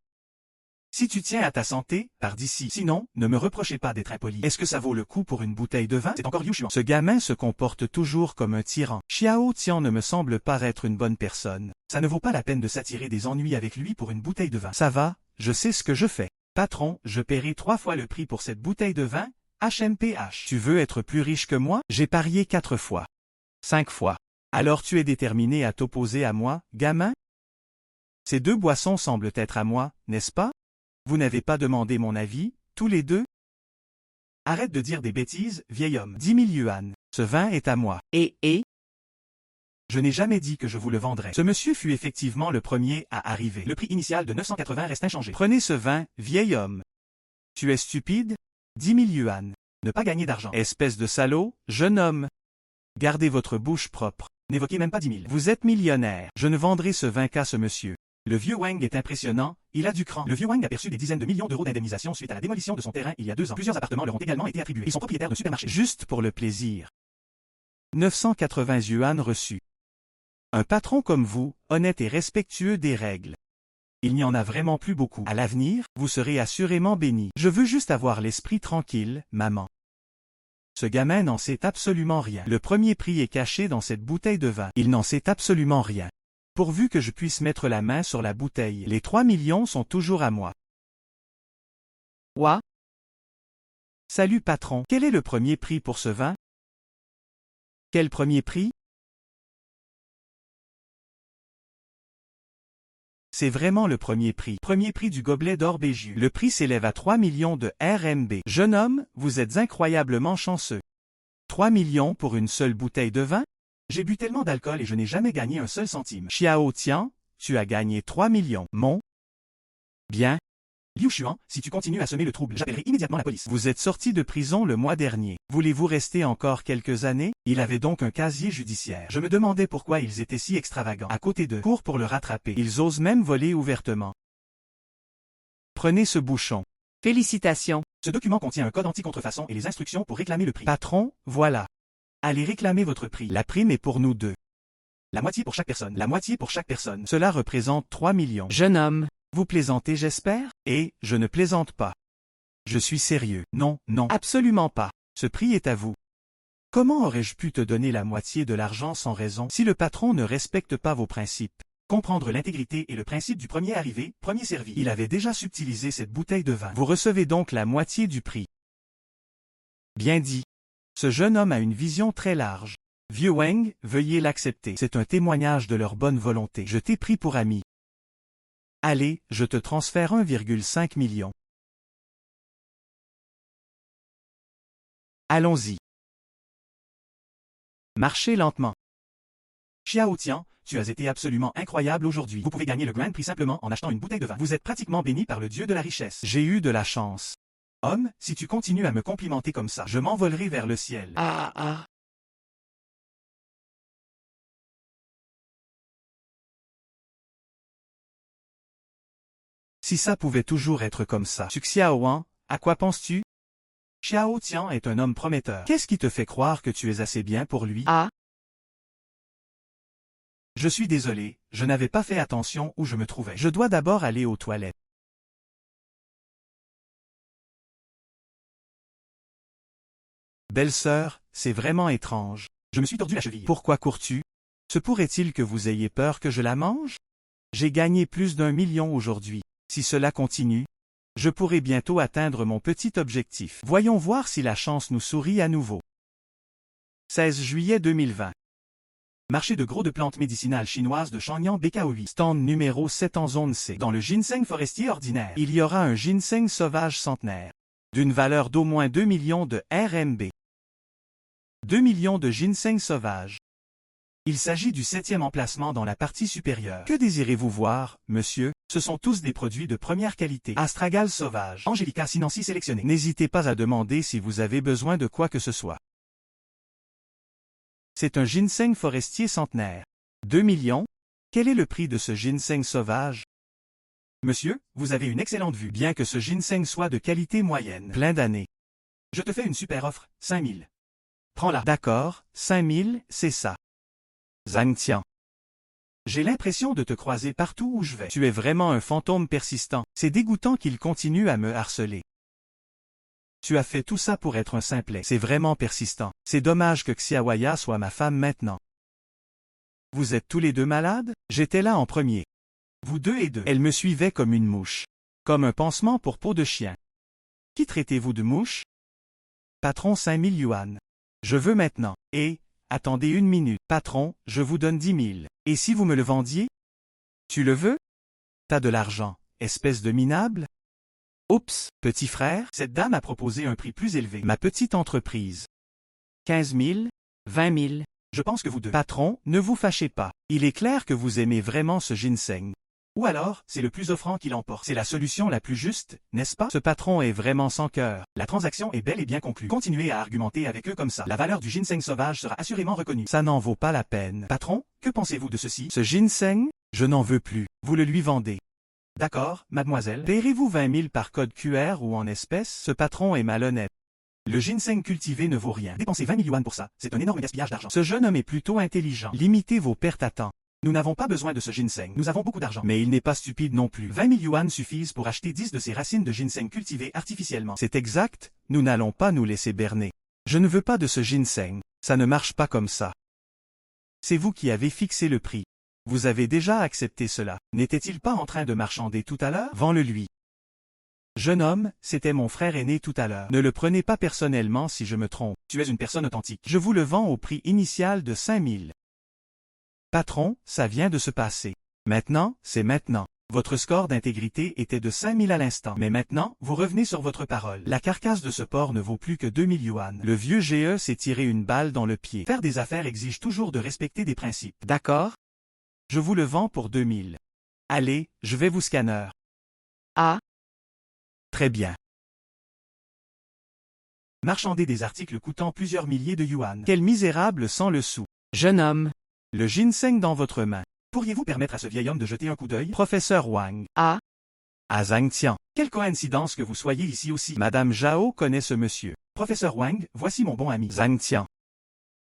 Si tu tiens à ta santé, pars d'ici. Sinon, ne me reprochez pas d'être impoli. Est-ce que ça vaut le coup pour une bouteille de vin? C'est encore Liu Xuan. Ce gamin se comporte toujours comme un tyran. Xiao Tian ne me semble pas être une bonne personne. Ça ne vaut pas la peine de s'attirer des ennuis avec lui pour une bouteille de vin. Ça va, je sais ce que je fais. Patron, je paierai 3 fois le prix pour cette bouteille de vin, HMPH. Tu veux être plus riche que moi? J'ai parié 4 fois. 5 fois. Alors tu es déterminé à t'opposer à moi, gamin? Ces deux boissons semblent être à moi, n'est-ce pas? Vous n'avez pas demandé mon avis, tous les deux? Arrête de dire des bêtises, vieil homme. 10 000 yuan. Ce vin est à moi. Et? Je n'ai jamais dit que je vous le vendrais. Ce monsieur fut effectivement le premier à arriver. Le prix initial de 980 reste inchangé. Prenez ce vin, vieil homme. Tu es stupide? 10 000 yuan. Ne pas gagner d'argent. Espèce de salaud, jeune homme. Gardez votre bouche propre. N'évoquez même pas 10 000. Vous êtes millionnaire. Je ne vendrai ce vin qu'à ce monsieur. Le vieux Wang est impressionnant, il a du cran. Le vieux Wang a perçu des dizaines de millions d'euros d'indemnisation suite à la démolition de son terrain il y a 2 ans. Plusieurs appartements leur ont également été attribués. Ils sont propriétaires de supermarchés. Juste pour le plaisir. 980 yuan reçus. Un patron comme vous, honnête et respectueux des règles. Il n'y en a vraiment plus beaucoup. À l'avenir, vous serez assurément béni. Je veux juste avoir l'esprit tranquille, maman. Ce gamin n'en sait absolument rien. Le premier prix est caché dans cette bouteille de vin. Il n'en sait absolument rien. Pourvu que je puisse mettre la main sur la bouteille. Les 3 millions sont toujours à moi. Quoi? Salut patron. Quel est le premier prix pour ce vin? Quel premier prix? C'est vraiment le premier prix. Premier prix du gobelet d'or Bijou. Le prix s'élève à 3 millions de RMB. Jeune homme, vous êtes incroyablement chanceux. 3 millions pour une seule bouteille de vin? J'ai bu tellement d'alcool et je n'ai jamais gagné un seul centime. Xiao Tian, tu as gagné 3 millions. Mon? Bien. Liu Xuan, si tu continues à semer le trouble, j'appellerai immédiatement la police. Vous êtes sorti de prison le mois dernier. Voulez-vous rester encore quelques années? Il avait donc un casier judiciaire. Je me demandais pourquoi ils étaient si extravagants. À côté d'eux, cours pour le rattraper. Ils osent même voler ouvertement. Prenez ce bouchon. Félicitations. Ce document contient un code anti-contrefaçon et les instructions pour réclamer le prix. Patron, voilà. Allez réclamer votre prix. La prime est pour nous deux. La moitié pour chaque personne. La moitié pour chaque personne. Cela représente 3 millions. Jeune homme, vous plaisantez j'espère? Et, je ne plaisante pas. Je suis sérieux. Non, non, absolument pas. Ce prix est à vous. Comment aurais-je pu te donner la moitié de l'argent sans raison si le patron ne respecte pas vos principes? Comprendre l'intégrité et le principe du premier arrivé, premier servi. Il avait déjà subtilisé cette bouteille de vin. Vous recevez donc la moitié du prix. Bien dit. Ce jeune homme a une vision très large. Vieux Wang, veuillez l'accepter. C'est un témoignage de leur bonne volonté. Je t'ai pris pour ami. Allez, je te transfère 1,5 million. Allons-y. Marchez lentement. Xiao Tian, tu as été absolument incroyable aujourd'hui. Vous pouvez gagner le Grand Prix simplement en achetant une bouteille de vin. Vous êtes pratiquement béni par le dieu de la richesse. J'ai eu de la chance. Homme, si tu continues à me complimenter comme ça, je m'envolerai vers le ciel. Si ça pouvait toujours être comme ça. Xiaoan, à quoi penses-tu? Xiao Tian est un homme prometteur. Qu'est-ce qui te fait croire que tu es assez bien pour lui? Ah, Je suis désolé, je n'avais pas fait attention où je me trouvais. Je dois d'abord aller aux toilettes. Belle-sœur, c'est vraiment étrange. Je me suis tordu la cheville. Pourquoi cours-tu? Se pourrait-il que vous ayez peur que je la mange? J'ai gagné plus d'1 million aujourd'hui. Si cela continue, je pourrai bientôt atteindre mon petit objectif. Voyons voir si la chance nous sourit à nouveau. 16 juillet 2020. Marché de gros de plantes médicinales chinoises de Shenyang BKO8. Stand numéro 7 en zone C. Dans le ginseng forestier ordinaire, il y aura un ginseng sauvage centenaire, d'une valeur d'au moins 2 millions de RMB. 2 millions de ginseng sauvage. Il s'agit du 7e emplacement dans la partie supérieure. Que désirez-vous voir, monsieur? Ce sont tous des produits de première qualité. Astragal sauvage. Angelica sinensis sélectionné. N'hésitez pas à demander si vous avez besoin de quoi que ce soit. C'est un ginseng forestier centenaire. 2 millions? Quel est le prix de ce ginseng sauvage? Monsieur, vous avez une excellente vue, bien que ce ginseng soit de qualité moyenne. Plein d'années. Je te fais une super offre, 5000. Prends-la. D'accord, 5000, c'est ça. Zhang Tian. J'ai l'impression de te croiser partout où je vais. Tu es vraiment un fantôme persistant. C'est dégoûtant qu'il continue à me harceler. Tu as fait tout ça pour être un simplet. C'est vraiment persistant. C'est dommage que Xiaoya soit ma femme maintenant. Vous êtes tous les deux malades? J'étais là en premier. Vous deux et deux. Elle me suivait comme une mouche. Comme un pansement pour peau de chien. Qui traitez-vous de mouche? Patron 5000 yuan. Je veux maintenant. Et, attendez une minute. Patron, je vous donne 10 000. Et si vous me le vendiez? Tu le veux? T'as de l'argent, espèce de minable? Oups, petit frère, cette dame a proposé un prix plus élevé. Ma petite entreprise. 15 000? 20 000. Je pense que vous deux. Patron, ne vous fâchez pas. Il est clair que vous aimez vraiment ce ginseng. Ou alors, c'est le plus offrant qui l'emporte. C'est la solution la plus juste, n'est-ce pas? Ce patron est vraiment sans cœur. La transaction est bel et bien conclue. Continuez à argumenter avec eux comme ça. La valeur du ginseng sauvage sera assurément reconnue. Ça n'en vaut pas la peine. Patron, que pensez-vous de ceci? Ce ginseng? Je n'en veux plus. Vous le lui vendez. D'accord, mademoiselle. Payerez-vous 20 000 par code QR ou en espèces? Ce patron est malhonnête. Le ginseng cultivé ne vaut rien. Dépensez 20 000 yuan pour ça. C'est un énorme gaspillage d'argent. Ce jeune homme est plutôt intelligent. Limitez vos pertes à temps. Nous n'avons pas besoin de ce ginseng. Nous avons beaucoup d'argent. Mais il n'est pas stupide non plus. 20 000 yuan suffisent pour acheter 10 de ces racines de ginseng cultivées artificiellement. C'est exact, nous n'allons pas nous laisser berner. Je ne veux pas de ce ginseng. Ça ne marche pas comme ça. C'est vous qui avez fixé le prix. Vous avez déjà accepté cela. N'était-il pas en train de marchander tout à l'heure? Vends-le-lui. Jeune homme, c'était mon frère aîné tout à l'heure. Ne le prenez pas personnellement si je me trompe. Tu es une personne authentique. Je vous le vends au prix initial de 5 000. Patron, ça vient de se passer. Maintenant, c'est maintenant. Votre score d'intégrité était de 5 000 à l'instant. Mais maintenant, vous revenez sur votre parole. La carcasse de ce porc ne vaut plus que 2 000 yuan. Le vieux GE s'est tiré une balle dans le pied. Faire des affaires exige toujours de respecter des principes. D'accord? Je vous le vends pour 2 000. Allez, je vais vous scanner. Ah, Très bien. Marchander des articles coûtant plusieurs milliers de yuan. Quel misérable sans le sou. jeune homme. Le ginseng dans votre main. Pourriez-vous permettre à ce vieil homme de jeter un coup d'œil? Professeur Wang. Ah, À Zhang Tian. Quelle coïncidence que vous soyez ici aussi. Madame Zhao connaît ce monsieur. Professeur Wang, voici mon bon ami. Zhang Tian.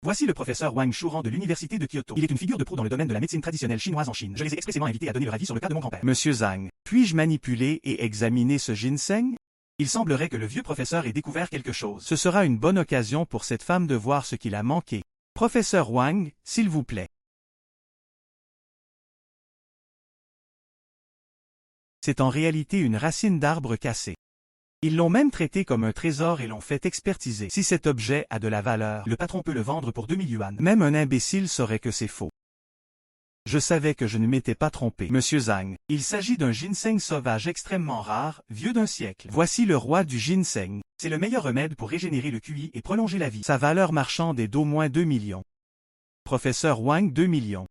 Voici le professeur Wang Shuran de l'université de Kyoto. Il est une figure de proue dans le domaine de la médecine traditionnelle chinoise en Chine. Je les ai expressément invités à donner leur avis sur le cas de mon grand-père. Monsieur Zhang, puis-je manipuler et examiner ce ginseng? Il semblerait que le vieux professeur ait découvert quelque chose. Ce sera une bonne occasion pour cette femme de voir ce qu'il a manqué. Professeur Wang, s'il vous plaît. C'est en réalité une racine d'arbre cassée. Ils l'ont même traité comme un trésor et l'ont fait expertiser. Si cet objet a de la valeur, le patron peut le vendre pour 2 000 yuan. Même un imbécile saurait que c'est faux. Je savais que je ne m'étais pas trompé. Monsieur Zhang, il s'agit d'un ginseng sauvage extrêmement rare, vieux d'un siècle. Voici le roi du ginseng. C'est le meilleur remède pour régénérer le QI et prolonger la vie. Sa valeur marchande est d'au moins 2 millions. Professeur Wang, 2 millions.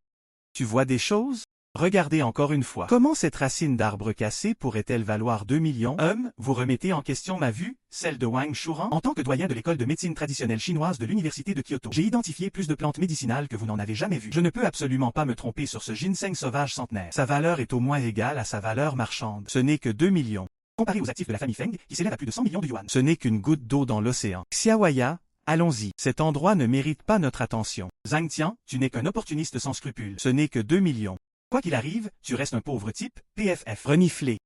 Tu vois des choses? Regardez encore une fois. Comment cette racine d'arbre cassé pourrait-elle valoir 2 millions? Vous remettez en question ma vue, celle de Wang Shuran? En tant que doyen de l'école de médecine traditionnelle chinoise de l'université de Kyoto, j'ai identifié plus de plantes médicinales que vous n'en avez jamais vues. Je ne peux absolument pas me tromper sur ce ginseng sauvage centenaire. Sa valeur est au moins égale à sa valeur marchande. Ce n'est que 2 millions. comparé aux actifs de la famille Feng, qui s'élèvent à plus de 100 millions de yuan. Ce n'est qu'une goutte d'eau dans l'océan. Xiaowaya, allons-y. Cet endroit ne mérite pas notre attention. Zhang Tian, tu n'es qu'un opportuniste sans scrupules. Ce n'est que 2 millions. Quoi qu'il arrive, tu restes un pauvre type, PFF. Reniflé.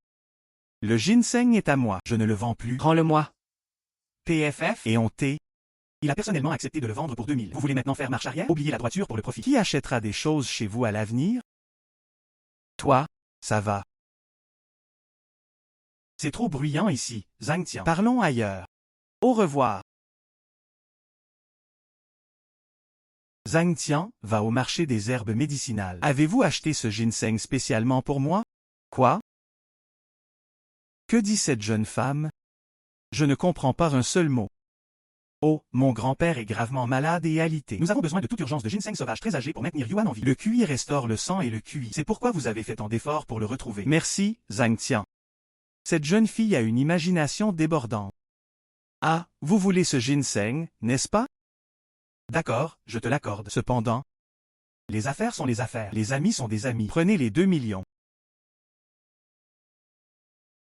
Le ginseng est à moi. Je ne le vends plus. Rends-le-moi. PFF et on t'est. Il a personnellement accepté de le vendre pour 2000. Vous voulez maintenant faire marche arrière? Oubliez la droiture pour le profit. Qui achètera des choses chez vous à l'avenir? Toi. Ça va. C'est trop bruyant ici, Zhang Tian. Parlons ailleurs. Au revoir. Zhang Tian va au marché des herbes médicinales. Avez-vous acheté ce ginseng spécialement pour moi? Quoi? Que dit cette jeune femme? Je ne comprends pas un seul mot. Oh, mon grand-père est gravement malade et alité. Nous avons besoin de toute urgence de ginseng sauvage très âgé pour maintenir Yuan en vie. Le QI restaure le sang et le QI. C'est pourquoi vous avez fait tant d'efforts pour le retrouver. Merci, Zhang Tian. Cette jeune fille a une imagination débordante. Ah, vous voulez ce ginseng, n'est-ce pas? D'accord, je te l'accorde. Cependant, les affaires sont les affaires. Les amis sont des amis. Prenez les 2 millions.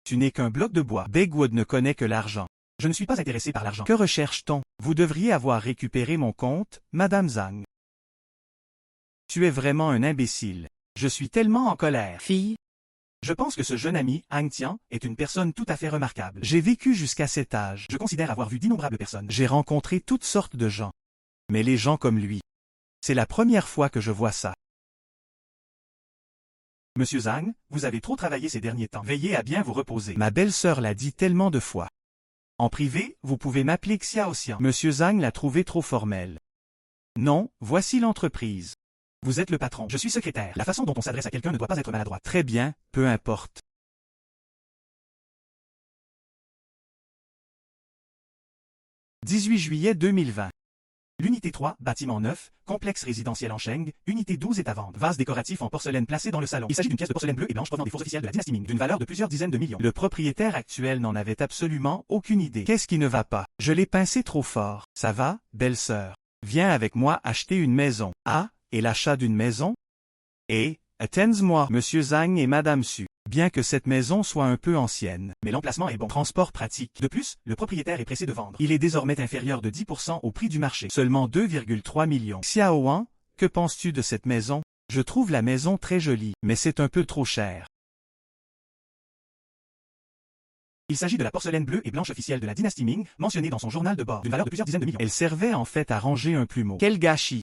Tu n'es qu'un bloc de bois. Begwood ne connaît que l'argent. Je ne suis pas intéressé par l'argent. Que recherche-t-on? Vous devriez avoir récupéré mon compte, Madame Zhang. Tu es vraiment un imbécile. Je suis tellement en colère. Fille. Je pense que ce jeune ami, Hang Tian, est une personne tout à fait remarquable. J'ai vécu jusqu'à cet âge. Je considère avoir vu d'innombrables personnes. J'ai rencontré toutes sortes de gens. Mais les gens comme lui. C'est la première fois que je vois ça. Monsieur Zhang, vous avez trop travaillé ces derniers temps. Veillez à bien vous reposer. Ma belle-sœur l'a dit tellement de fois. En privé, vous pouvez m'appeler Xiaoxian. Monsieur Zhang l'a trouvé trop formel. Non, voici l'entreprise. Vous êtes le patron. Je suis secrétaire. La façon dont on s'adresse à quelqu'un ne doit pas être maladroite. Très bien, peu importe. « 18 juillet 2020. L'unité 3, bâtiment 9, complexe résidentiel en Sheng, unité 12 est à vendre. Vase décoratif en porcelaine placé dans le salon. Il s'agit d'une pièce de porcelaine bleue et blanche provenant des fours officiels de la dynastie Ming, d'une valeur de plusieurs dizaines de millions. Le propriétaire actuel n'en avait absolument aucune idée. Qu'est-ce qui ne va pas? Je l'ai pincé trop fort. Ça va, belle-sœur? Viens avec moi acheter une maison. Ah, et l'achat d'une maison? Et, attends-moi, Monsieur Zhang et Madame Su. Bien que cette maison soit un peu ancienne, mais l'emplacement est bon. Transport pratique. De plus, le propriétaire est pressé de vendre. Il est désormais inférieur de 10% au prix du marché. Seulement 2,3 millions. Xiao Wang, que penses-tu de cette maison? Je trouve la maison très jolie, mais c'est un peu trop cher. Il s'agit de la porcelaine bleue et blanche officielle de la dynastie Ming, mentionnée dans son journal de bord, d'une valeur de plusieurs dizaines de millions. Elle servait en fait à ranger un plumeau. Quel gâchis!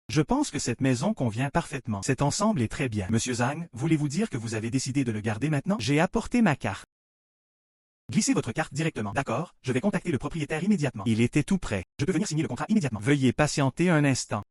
Je pense que cette maison convient parfaitement. Cet ensemble est très bien. Monsieur Zhang, voulez-vous dire que vous avez décidé de le garder maintenant? J'ai apporté ma carte. Glissez votre carte directement. D'accord, je vais contacter le propriétaire immédiatement. Il était tout prêt. Je peux venir signer le contrat immédiatement. Veuillez patienter un instant.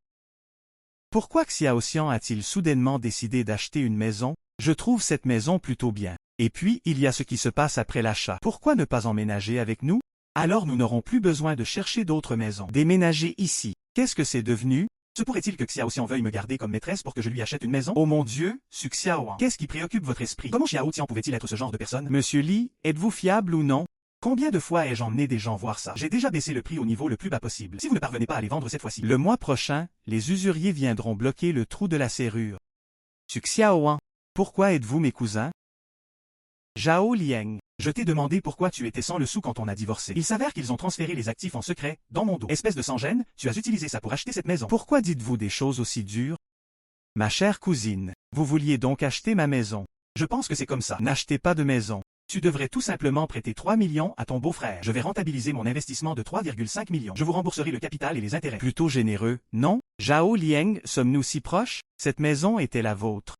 Pourquoi Xiaoxian a-t-il soudainement décidé d'acheter une maison? Je trouve cette maison plutôt bien. Et puis, il y a ce qui se passe après l'achat. Pourquoi ne pas emménager avec nous? Alors nous n'aurons plus besoin de chercher d'autres maisons. Déménager ici. Qu'est-ce que c'est devenu? Se pourrait-il que Xiaoxian veuille me garder comme maîtresse pour que je lui achète une maison? Oh mon Dieu, Su Xiaoan. Qu'est-ce qui préoccupe votre esprit? Comment Xiaoxian pouvait-il être ce genre de personne? Monsieur Li, êtes-vous fiable ou non? Combien de fois ai-je emmené des gens voir ça? J'ai déjà baissé le prix au niveau le plus bas possible. Si vous ne parvenez pas à les vendre cette fois-ci. Le mois prochain, les usuriers viendront bloquer le trou de la serrure. Su Xiaoan, pourquoi êtes-vous mes cousins? Zhao Liang. Je t'ai demandé pourquoi tu étais sans le sou quand on a divorcé. Il s'avère qu'ils ont transféré les actifs en secret, dans mon dos. Espèce de sans-gêne, tu as utilisé ça pour acheter cette maison. Pourquoi dites-vous des choses aussi dures? Ma chère cousine, vous vouliez donc acheter ma maison. Je pense que c'est comme ça. N'achetez pas de maison. Tu devrais tout simplement prêter 3 millions à ton beau-frère. Je vais rentabiliser mon investissement de 3,5 millions. Je vous rembourserai le capital et les intérêts. Plutôt généreux, non? Zhao Liang, sommes-nous si proches? Cette maison était la vôtre.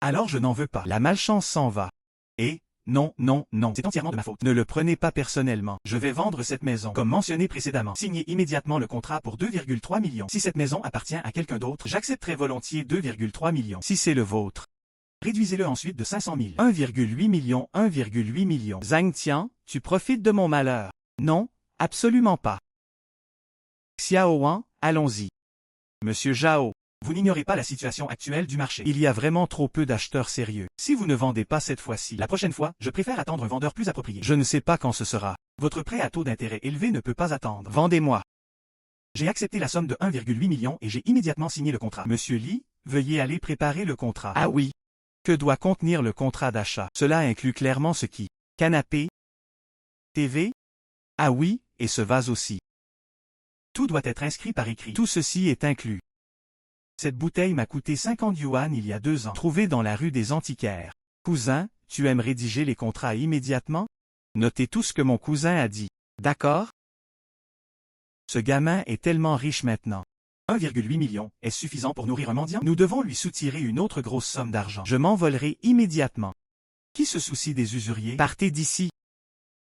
Alors je n'en veux pas. La malchance s'en va. Et... non, non, non, c'est entièrement de ma faute. Ne le prenez pas personnellement. Je vais vendre cette maison, comme mentionné précédemment. Signez immédiatement le contrat pour 2,3 millions. Si cette maison appartient à quelqu'un d'autre, j'accepterai volontiers 2,3 millions. Si c'est le vôtre, réduisez-le ensuite de 500 000. 1,8 million, 1,8 million. Zhang Tian, tu profites de mon malheur. Non, absolument pas. Xiao Wang, allons-y. Monsieur Zhao. Vous n'ignorez pas la situation actuelle du marché. Il y a vraiment trop peu d'acheteurs sérieux. Si vous ne vendez pas cette fois-ci, la prochaine fois, je préfère attendre un vendeur plus approprié. Je ne sais pas quand ce sera. Votre prêt à taux d'intérêt élevé ne peut pas attendre. Vendez-moi. J'ai accepté la somme de 1,8 million et j'ai immédiatement signé le contrat. Monsieur Li, veuillez aller préparer le contrat. Ah oui. Que doit contenir le contrat d'achat? Cela inclut clairement ce qui? Canapé? TV? Ah oui, et ce vase aussi. Tout doit être inscrit par écrit. Tout ceci est inclus. Cette bouteille m'a coûté 50 yuan il y a 2 ans, trouvée dans la rue des Antiquaires. Cousin, tu aimes rédiger les contrats immédiatement? Notez tout ce que mon cousin a dit. D'accord? Ce gamin est tellement riche maintenant. 1,8 million, est-ce suffisant pour nourrir un mendiant? Nous devons lui soutirer une autre grosse somme d'argent. Je m'envolerai immédiatement. Qui se soucie des usuriers? Partez d'ici.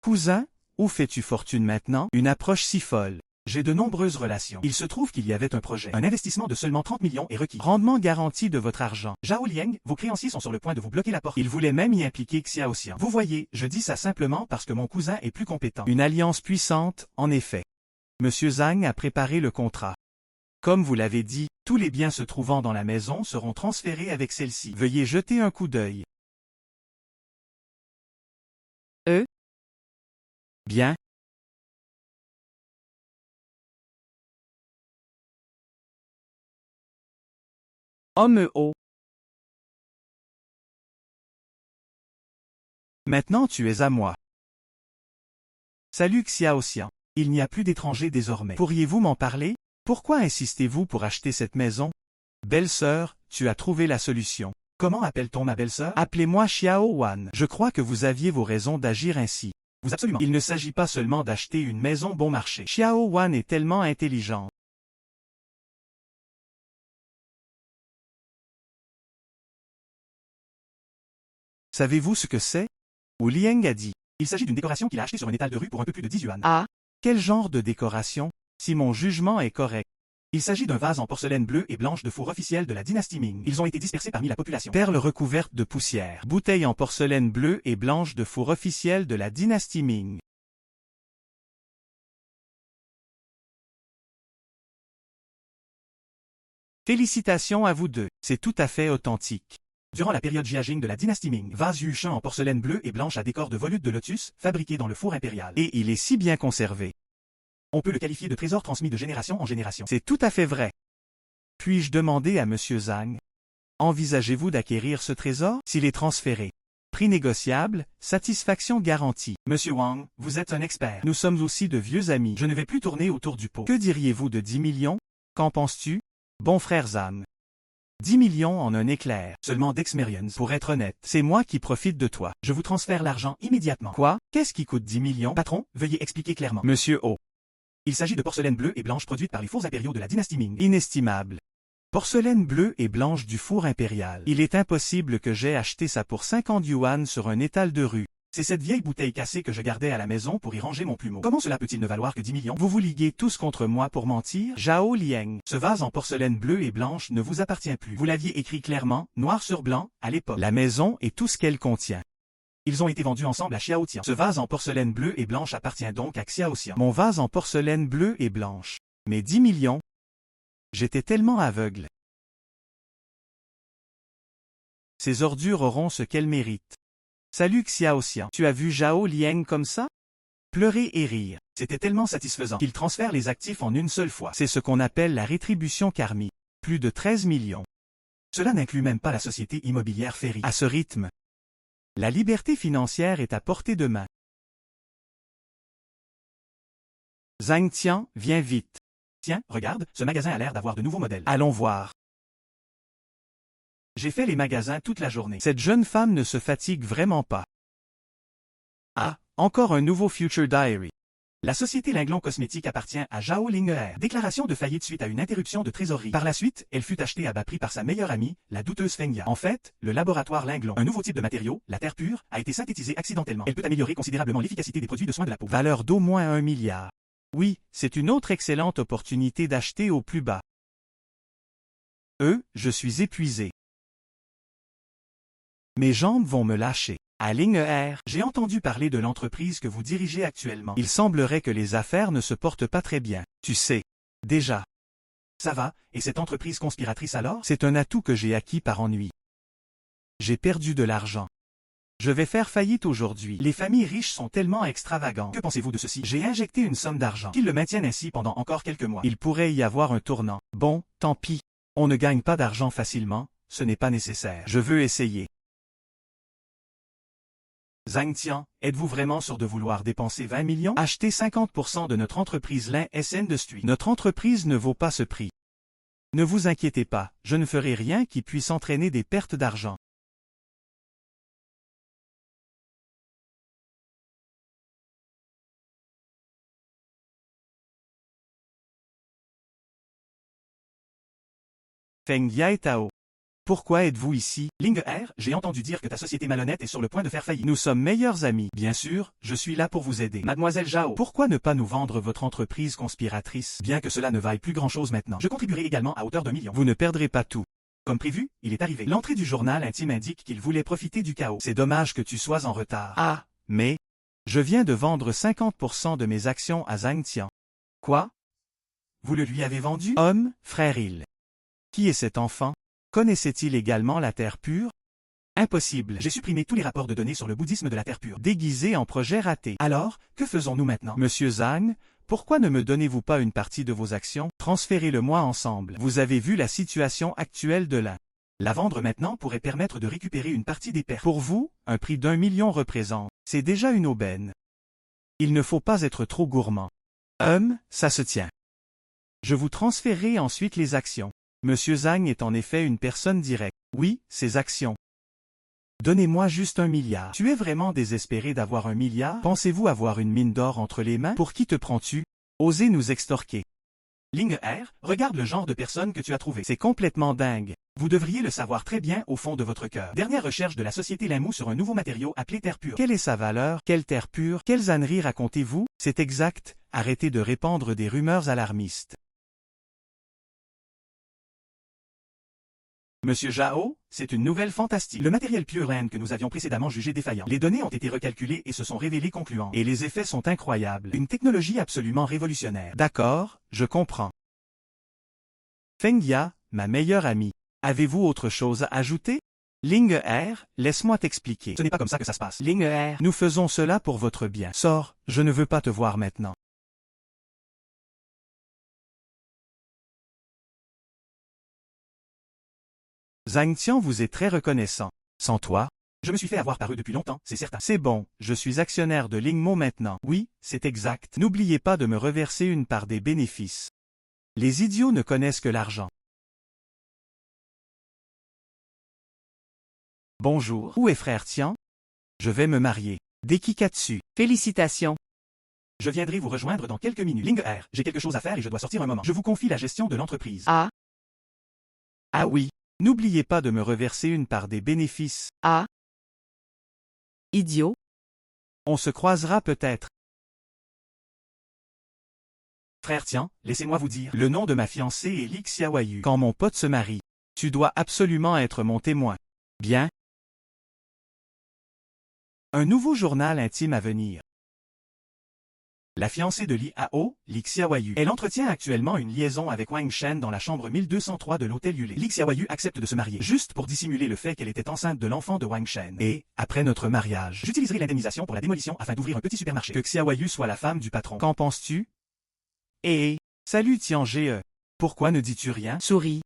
Cousin, où fais-tu fortune maintenant? Une approche si folle. J'ai de nombreuses relations. Il se trouve qu'il y avait un projet. Un investissement de seulement 30 millions est requis. Rendement garanti de votre argent. Zhao Liang, vos créanciers sont sur le point de vous bloquer la porte. Il voulait même y impliquer Xiao Xian. Vous voyez, je dis ça simplement parce que mon cousin est plus compétent. Une alliance puissante, en effet. Monsieur Zhang a préparé le contrat. Comme vous l'avez dit, tous les biens se trouvant dans la maison seront transférés avec celle-ci. Veuillez jeter un coup d'œil. Bien. Homme haut. Maintenant tu es à moi. Salut Xiao Xian. Il n'y a plus d'étrangers désormais. Pourriez-vous m'en parler? Pourquoi insistez-vous pour acheter cette maison? Belle-sœur, tu as trouvé la solution. Comment appelle-t-on ma belle-sœur? Appelez-moi Xiao Wan. Je crois que vous aviez vos raisons d'agir ainsi. Vous absolument. Il ne s'agit pas seulement d'acheter une maison bon marché. Xiao Wan est tellement intelligent. Savez-vous ce que c'est? Wu Liang a dit. Il s'agit d'une décoration qu'il a achetée sur un étal de rue pour un peu plus de 10 yuan. Ah? Quel genre de décoration? Si mon jugement est correct. Il s'agit d'un vase en porcelaine bleue et blanche de four officiel de la dynastie Ming. Ils ont été dispersés parmi la population. Perles recouvertes de poussière. Bouteille en porcelaine bleue et blanche de four officiel de la dynastie Ming. Félicitations à vous deux. C'est tout à fait authentique. Durant la période Jiajing de la dynastie Ming, vase Yushan en porcelaine bleue et blanche à décor de volutes de lotus, fabriqué dans le four impérial. Et il est si bien conservé. On peut le qualifier de trésor transmis de génération en génération. C'est tout à fait vrai. Puis-je demander à Monsieur Zhang? Envisagez-vous d'acquérir ce trésor? S'il est transféré. Prix négociable, satisfaction garantie. Monsieur Wang, vous êtes un expert. Nous sommes aussi de vieux amis. Je ne vais plus tourner autour du pot. Que diriez-vous de 10 millions? Qu'en penses-tu? Bon frère Zhang. 10 millions en un éclair. Seulement d'expérience. Pour être honnête, c'est moi qui profite de toi. Je vous transfère l'argent immédiatement. Quoi? Qu'est-ce qui coûte 10 millions? Patron, veuillez expliquer clairement. Monsieur O. Il s'agit de porcelaine bleue et blanche produite par les fours impériaux de la dynastie Ming. Inestimable. Porcelaine bleue et blanche du four impérial. Il est impossible que j'aie acheté ça pour 50 yuan sur un étal de rue. C'est cette vieille bouteille cassée que je gardais à la maison pour y ranger mon plumeau. Comment cela peut-il ne valoir que 10 millions? Vous vous liguez tous contre moi pour mentir? Zhao Liang. Ce vase en porcelaine bleue et blanche ne vous appartient plus. Vous l'aviez écrit clairement, noir sur blanc, à l'époque. La maison et tout ce qu'elle contient. Ils ont été vendus ensemble à Xiao Xian. Ce vase en porcelaine bleue et blanche appartient donc à Xiao Xian. Mon vase en porcelaine bleue et blanche. Mais 10 millions? J'étais tellement aveugle. Ces ordures auront ce qu'elles méritent. Salut Xiao Xian. Tu as vu Zhao Liang comme ça? Pleurer et rire. C'était tellement satisfaisant qu'il transfère les actifs en une seule fois. C'est ce qu'on appelle la rétribution karmique. Plus de 13 millions. Cela n'inclut même pas la société immobilière Ferry. À ce rythme, la liberté financière est à portée de main. Zhang Tian, viens vite. Tiens, regarde, ce magasin a l'air d'avoir de nouveaux modèles. Allons voir. J'ai fait les magasins toute la journée. Cette jeune femme ne se fatigue vraiment pas. Ah, encore un nouveau Future Diary. La société Linglong Cosmétique appartient à Zhao Lingeher. Déclaration de faillite suite à une interruption de trésorerie. Par la suite, elle fut achetée à bas prix par sa meilleure amie, la douteuse Feng Ya. En fait, le laboratoire Linglong, un nouveau type de matériau, la terre pure, a été synthétisé accidentellement. Elle peut améliorer considérablement l'efficacité des produits de soins de la peau. Valeur d'au moins 1 milliard. Oui, c'est une autre excellente opportunité d'acheter au plus bas. Je suis épuisé. Mes jambes vont me lâcher. À Lingeher, j'ai entendu parler de l'entreprise que vous dirigez actuellement. Il semblerait que les affaires ne se portent pas très bien. Tu sais. Déjà. Ça va, et cette entreprise conspiratrice alors? C'est un atout que j'ai acquis par ennui. J'ai perdu de l'argent. Je vais faire faillite aujourd'hui. Les familles riches sont tellement extravagantes. Que pensez-vous de ceci? J'ai injecté une somme d'argent. Qu'ils le maintiennent ainsi pendant encore quelques mois. Il pourrait y avoir un tournant. Bon, tant pis. On ne gagne pas d'argent facilement, ce n'est pas nécessaire. Je veux essayer. Zhang Tian, êtes-vous vraiment sûr de vouloir dépenser 20 millions? Achetez 50% de notre entreprise Lin S Industries. Notre entreprise ne vaut pas ce prix. Ne vous inquiétez pas, je ne ferai rien qui puisse entraîner des pertes d'argent. Feng Yaetao. Pourquoi êtes-vous ici? Ling R, j'ai entendu dire que ta société malhonnête est sur le point de faire faillite. Nous sommes meilleurs amis. Bien sûr, je suis là pour vous aider. Mademoiselle Zhao, pourquoi ne pas nous vendre votre entreprise conspiratrice? Bien que cela ne vaille plus grand-chose maintenant. Je contribuerai également à hauteur d'1 million. Vous ne perdrez pas tout. Comme prévu, il est arrivé. L'entrée du journal intime indique qu'il voulait profiter du chaos. C'est dommage que tu sois en retard. Ah, mais... Je viens de vendre 50% de mes actions à Zhang Tian. Quoi? Vous le lui avez vendu? Homme, frère il. Qui est cet enfant? Connaissait-il également la Terre pure? Impossible. J'ai supprimé tous les rapports de données sur le bouddhisme de la Terre pure, déguisé en projet raté. Alors, que faisons-nous maintenant? Monsieur Zhang, pourquoi ne me donnez-vous pas une partie de vos actions? Transférez-le-moi ensemble. Vous avez vu la situation actuelle de l'un. La vendre maintenant pourrait permettre de récupérer une partie des pertes. Pour vous, un prix d'1 million représente. C'est déjà une aubaine. Il ne faut pas être trop gourmand. Ça se tient. Je vous transférerai ensuite les actions. Monsieur Zhang est en effet une personne directe. Oui, ses actions. Donnez-moi juste 1 milliard. Tu es vraiment désespéré d'avoir 1 milliard? Pensez-vous avoir une mine d'or entre les mains? Pour qui te prends-tu? Osez nous extorquer. Ling R, regarde le genre de personne que tu as trouvé. C'est complètement dingue. Vous devriez le savoir très bien au fond de votre cœur. Dernière recherche de la société Linmou sur un nouveau matériau appelé terre pure. Quelle est sa valeur? Quelle terre pure? Quelles âneries racontez-vous? C'est exact, arrêtez de répandre des rumeurs alarmistes. Monsieur Zhao, c'est une nouvelle fantastique. Le matériel Pure Land que nous avions précédemment jugé défaillant. Les données ont été recalculées et se sont révélées concluantes. Et les effets sont incroyables. Une technologie absolument révolutionnaire. D'accord, je comprends. Feng Ya, ma meilleure amie. Avez-vous autre chose à ajouter? Ling R, laisse-moi t'expliquer. Ce n'est pas comme ça que ça se passe. Ling R, nous faisons cela pour votre bien. Sors, je ne veux pas te voir maintenant. Zhang Tian vous est très reconnaissant. Sans toi, je me suis fait avoir par eux depuis longtemps, c'est certain. C'est bon, je suis actionnaire de Lingmo maintenant. Oui, c'est exact. N'oubliez pas de me reverser une part des bénéfices. Les idiots ne connaissent que l'argent. Bonjour. Où est frère Tian? Je vais me marier. Dekikatsu. Félicitations. Je viendrai vous rejoindre dans quelques minutes. Ling R, j'ai quelque chose à faire et je dois sortir un moment. Je vous confie la gestion de l'entreprise. Ah. Ah oui. N'oubliez pas de me reverser une part des bénéfices. Ah. Idiot. On se croisera peut-être. Frère Tian, laissez-moi vous dire. Le nom de ma fiancée est Li Xiaoyu. Quand mon pote se marie, tu dois absolument être mon témoin. Bien. Un nouveau journal intime à venir. La fiancée de Li Hao, Li Xiaoyu. Elle entretient actuellement une liaison avec Wang Shen dans la chambre 1203 de l'hôtel Yulé. Li Xiaoyu accepte de se marier, juste pour dissimuler le fait qu'elle était enceinte de l'enfant de Wang Shen. Et, après notre mariage, j'utiliserai l'indemnisation pour la démolition afin d'ouvrir un petit supermarché. Que Xiaoyu soit la femme du patron. Qu'en penses-tu? Salut Tian Ge. Pourquoi ne dis-tu rien? Souris.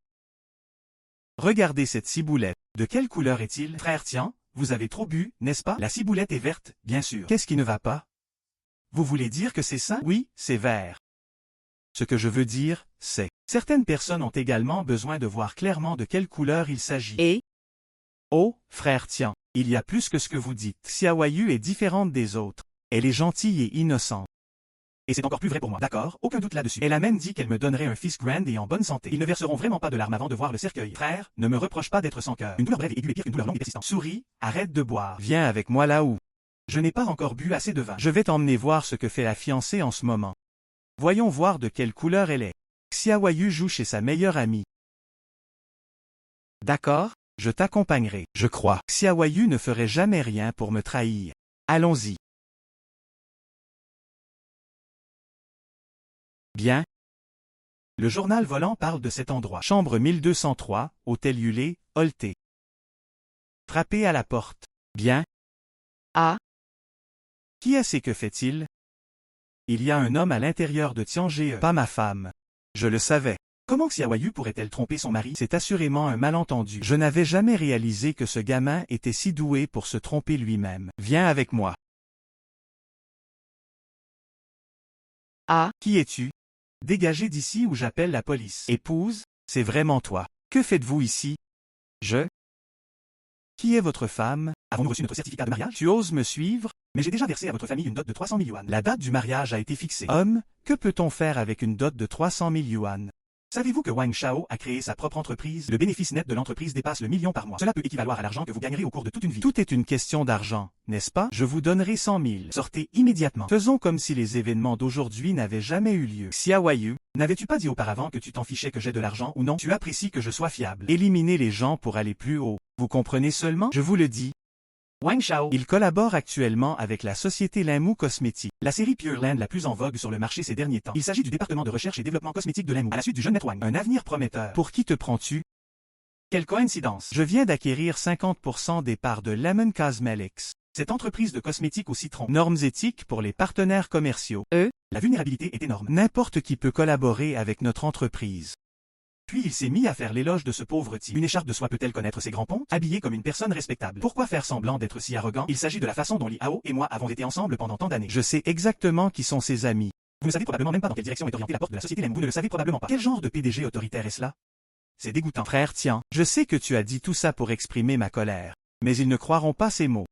Regardez cette ciboulette. De quelle couleur est-il? Frère Tian, vous avez trop bu, n'est-ce pas? La ciboulette est verte, bien sûr. Qu'est-ce qui ne va pas? Vous voulez dire que c'est ça? Oui, c'est vert. Ce que je veux dire, c'est, certaines personnes ont également besoin de voir clairement de quelle couleur il s'agit. Et? Oh, frère Tian, il y a plus que ce que vous dites. Xiaoyu est différente des autres. Elle est gentille et innocente. Et c'est encore plus vrai pour moi. D'accord, aucun doute là-dessus. Elle a même dit qu'elle me donnerait un fils grand et en bonne santé. Ils ne verseront vraiment pas de larmes avant de voir le cercueil. Frère, ne me reproche pas d'être sans cœur. Une douleur brève et aiguë est pire qu'une douleur longue et persistante. Souris, arrête de boire. Viens avec moi là-haut. Je n'ai pas encore bu assez de vin. Je vais t'emmener voir ce que fait la fiancée en ce moment. Voyons voir de quelle couleur elle est. Xiaoyu joue chez sa meilleure amie. D'accord, je t'accompagnerai. Je crois. Xiaoyu ne ferait jamais rien pour me trahir. Allons-y. Bien. Le journal volant parle de cet endroit. Chambre 1203, hôtel Yulé, Olté. Frappez à la porte. Bien. Ah. Qui est-ce et que fait-il? Il y a un homme à l'intérieur de Tian Ge. Pas ma femme. Je le savais. Comment Xiaoyu pourrait-elle tromper son mari? C'est assurément un malentendu. Je n'avais jamais réalisé que ce gamin était si doué pour se tromper lui-même. Viens avec moi. A. Qui es-tu? Dégagez d'ici ou j'appelle la police. Épouse, c'est vraiment toi. Que faites-vous ici? Je. Qui est votre femme? Avons-nous reçu notre certificat de mariage? Tu oses me suivre? Mais j'ai déjà versé à votre famille une dot de 300 000 yuan. La date du mariage a été fixée. Homme, que peut-on faire avec une dot de 300 000 yuan? Savez-vous que Wang Shao a créé sa propre entreprise? Le bénéfice net de l'entreprise dépasse le million par mois. Cela peut équivaloir à l'argent que vous gagnerez au cours de toute une vie. Tout est une question d'argent, n'est-ce pas? Je vous donnerai 100 000. Sortez immédiatement. Faisons comme si les événements d'aujourd'hui n'avaient jamais eu lieu. Xiaoyu, n'avais-tu pas dit auparavant que tu t'en fichais que j'ai de l'argent ou non? Tu apprécies que je sois fiable. Éliminez les gens pour aller plus haut. Vous comprenez seulement? Je vous le dis. Wang Shao. Il collabore actuellement avec la société Linmu Cosmétiques, la série Pure Land la plus en vogue sur le marché ces derniers temps. Il s'agit du département de recherche et développement cosmétique de Linmu, à la suite du jeune Net Wang. Un avenir prometteur. Pour qui te prends-tu? Quelle coïncidence. Je viens d'acquérir 50% des parts de Lemon Cosmetics. Cette entreprise de cosmétiques au citron. Normes éthiques pour les partenaires commerciaux. La vulnérabilité est énorme. N'importe qui peut collaborer avec notre entreprise. Puis il s'est mis à faire l'éloge de ce pauvre type. Une écharpe de soie peut-elle connaître ses grands ponts? Habillé comme une personne respectable. Pourquoi faire semblant d'être si arrogant? Il s'agit de la façon dont Li Hao et moi avons été ensemble pendant tant d'années. Je sais exactement qui sont ses amis. Vous ne savez probablement même pas dans quelle direction est orientée la porte de la société Lem. Vous ne le savez probablement pas. Quel genre de PDG autoritaire est cela? C'est dégoûtant. Frère, tiens, je sais que tu as dit tout ça pour exprimer ma colère. Mais ils ne croiront pas ces mots.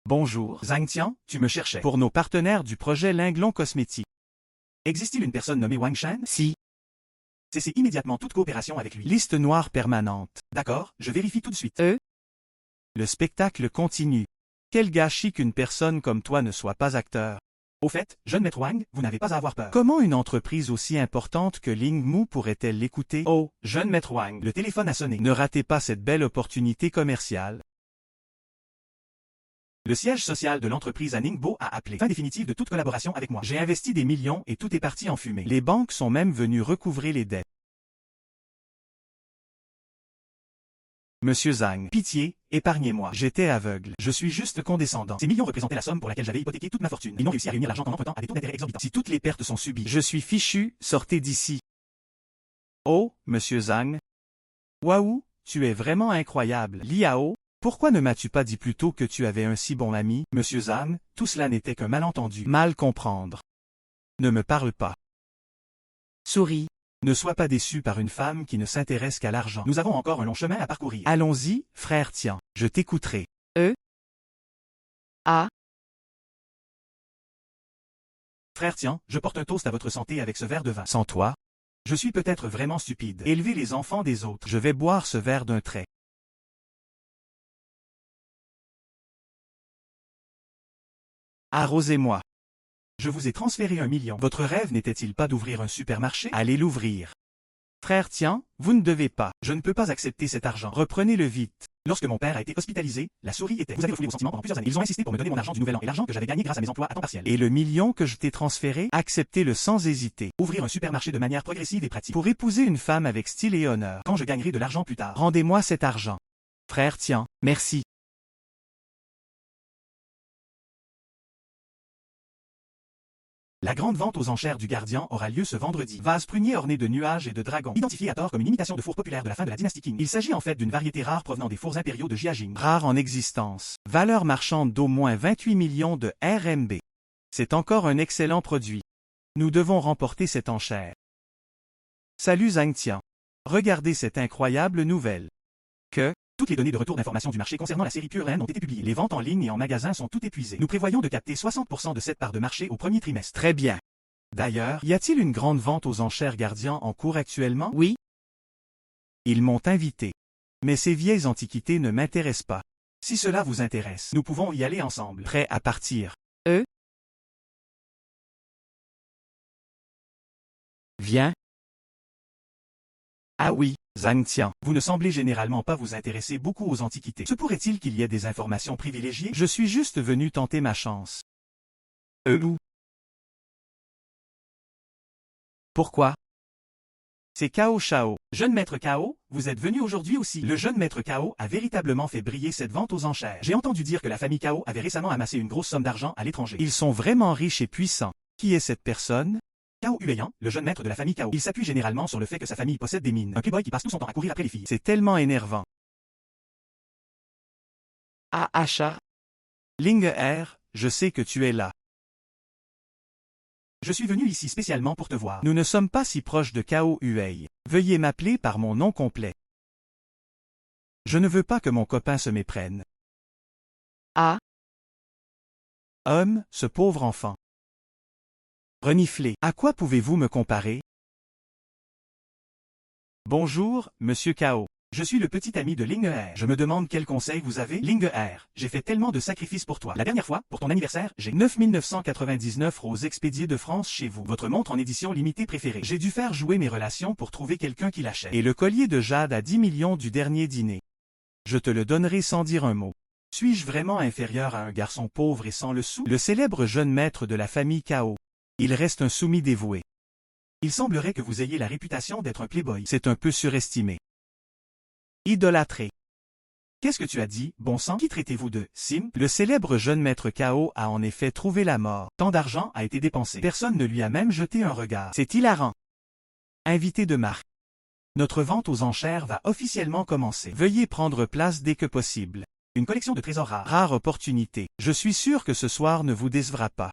Bonjour. Zhang Tian, tu me cherchais. Pour nos partenaires du projet Linglong Cosmétique. Existe-t-il une personne nommée Wang Shan? Si. Cessez immédiatement toute coopération avec lui. Liste noire permanente. D'accord, je vérifie tout de suite. Le spectacle continue. Quel gâchis qu'une personne comme toi ne soit pas acteur. Au fait, jeune maître Wang, vous n'avez pas à avoir peur. Comment une entreprise aussi importante que Lingmu pourrait-elle l'écouter? Oh, jeune maître Wang, le téléphone a sonné. Ne ratez pas cette belle opportunité commerciale. Le siège social de l'entreprise à Ningbo a appelé. Fin définitive de toute collaboration avec moi. J'ai investi des millions et tout est parti en fumée. Les banques sont même venues recouvrer les dettes. Monsieur Zhang, pitié, épargnez-moi. J'étais aveugle. Je suis juste condescendant. Ces millions représentaient la somme pour laquelle j'avais hypothéqué toute ma fortune. Ils n'ont réussi à réunir l'argent qu'en empruntant à des taux d'intérêt exorbitants. Si toutes les pertes sont subies, je suis fichu, sortez d'ici. Oh, monsieur Zhang. Waouh, tu es vraiment incroyable. Liao. Pourquoi ne m'as-tu pas dit plus tôt que tu avais un si bon ami? Monsieur Zhang, tout cela n'était qu'un malentendu. Mal comprendre. Ne me parle pas. Souris. Ne sois pas déçu par une femme qui ne s'intéresse qu'à l'argent. Nous avons encore un long chemin à parcourir. Allons-y, frère Tian. Je t'écouterai. A. Frère Tian, je porte un toast à votre santé avec ce verre de vin. Sans toi, je suis peut-être vraiment stupide. Élevez les enfants des autres. Je vais boire ce verre d'un trait. Arrosez-moi. Je vous ai transféré 1 million. Votre rêve n'était-il pas d'ouvrir un supermarché? Allez l'ouvrir. Frère Tian, vous ne devez pas. Je ne peux pas accepter cet argent. Reprenez-le vite. Lorsque mon père a été hospitalisé, la souris était. Vous avez refoulé vos sentiments pendant plusieurs années. Ils ont insisté pour me donner mon argent du nouvel an et l'argent que j'avais gagné grâce à mes emplois à temps partiel. Et le million que je t'ai transféré, acceptez-le sans hésiter. Ouvrir un supermarché de manière progressive et pratique. Pour épouser une femme avec style et honneur. Quand je gagnerai de l'argent plus tard. Rendez-moi cet argent. Frère Tian, merci. La grande vente aux enchères du gardien aura lieu ce vendredi. Vase prunier orné de nuages et de dragons. Identifié à tort comme une imitation de four populaire de la fin de la dynastie Qing. Il s'agit en fait d'une variété rare provenant des fours impériaux de Jiajing. Rare en existence. Valeur marchande d'au moins 28 millions de RMB. C'est encore un excellent produit. Nous devons remporter cette enchère. Salut Zhang Tian. Regardez cette incroyable nouvelle. Toutes les données de retour d'information du marché concernant la série Pure Land ont été publiées. Les ventes en ligne et en magasin sont toutes épuisées. Nous prévoyons de capter 60% de cette part de marché au premier trimestre. Très bien. D'ailleurs, y a-t-il une grande vente aux enchères gardiens en cours actuellement? Oui. Ils m'ont invité. Mais ces vieilles antiquités ne m'intéressent pas. Si cela vous intéresse, nous pouvons y aller ensemble. Prêt à partir. Viens. Ah oui, Zhang Tian, vous ne semblez généralement pas vous intéresser beaucoup aux antiquités. Se pourrait-il qu'il y ait des informations privilégiées? Je suis juste venu tenter ma chance. Où? Pourquoi? C'est Cao Shao. Jeune maître Cao, vous êtes venu aujourd'hui aussi. Le jeune maître Cao a véritablement fait briller cette vente aux enchères. J'ai entendu dire que la famille Cao avait récemment amassé une grosse somme d'argent à l'étranger. Ils sont vraiment riches et puissants. Qui est cette personne? Cao Huayan, le jeune maître de la famille Cao. Il s'appuie généralement sur le fait que sa famille possède des mines. Un playboy qui passe tout son temps à courir après les filles. C'est tellement énervant. A. Achat. Ling R, je sais que tu es là. Je suis venu ici spécialement pour te voir. Nous ne sommes pas si proches de Cao Huey. Veuillez m'appeler par mon nom complet. Je ne veux pas que mon copain se méprenne. A. Homme, ce pauvre enfant. Reniflé. À quoi pouvez-vous me comparer? Bonjour, monsieur Cao. Je suis le petit ami de Ling R. Je me demande quel conseil vous avez. Ling R, j'ai fait tellement de sacrifices pour toi. La dernière fois, pour ton anniversaire, j'ai 9999 roses expédiées de France chez vous. Votre montre en édition limitée préférée. J'ai dû faire jouer mes relations pour trouver quelqu'un qui l'achète. Et le collier de jade à 10 millions du dernier dîner. Je te le donnerai sans dire un mot. Suis-je vraiment inférieur à un garçon pauvre et sans le sou? Le célèbre jeune maître de la famille Cao. Il reste un soumis dévoué. Il semblerait que vous ayez la réputation d'être un playboy. C'est un peu surestimé. Idolâtré. Qu'est-ce que tu as dit, bon sang? Qui traitez-vous de Sim? Le célèbre jeune maître Cao a en effet trouvé la mort. Tant d'argent a été dépensé. Personne ne lui a même jeté un regard. C'est hilarant. Invité de marque. Notre vente aux enchères va officiellement commencer. Veuillez prendre place dès que possible. Une collection de trésors rares. Rare opportunité. Je suis sûr que ce soir ne vous décevra pas.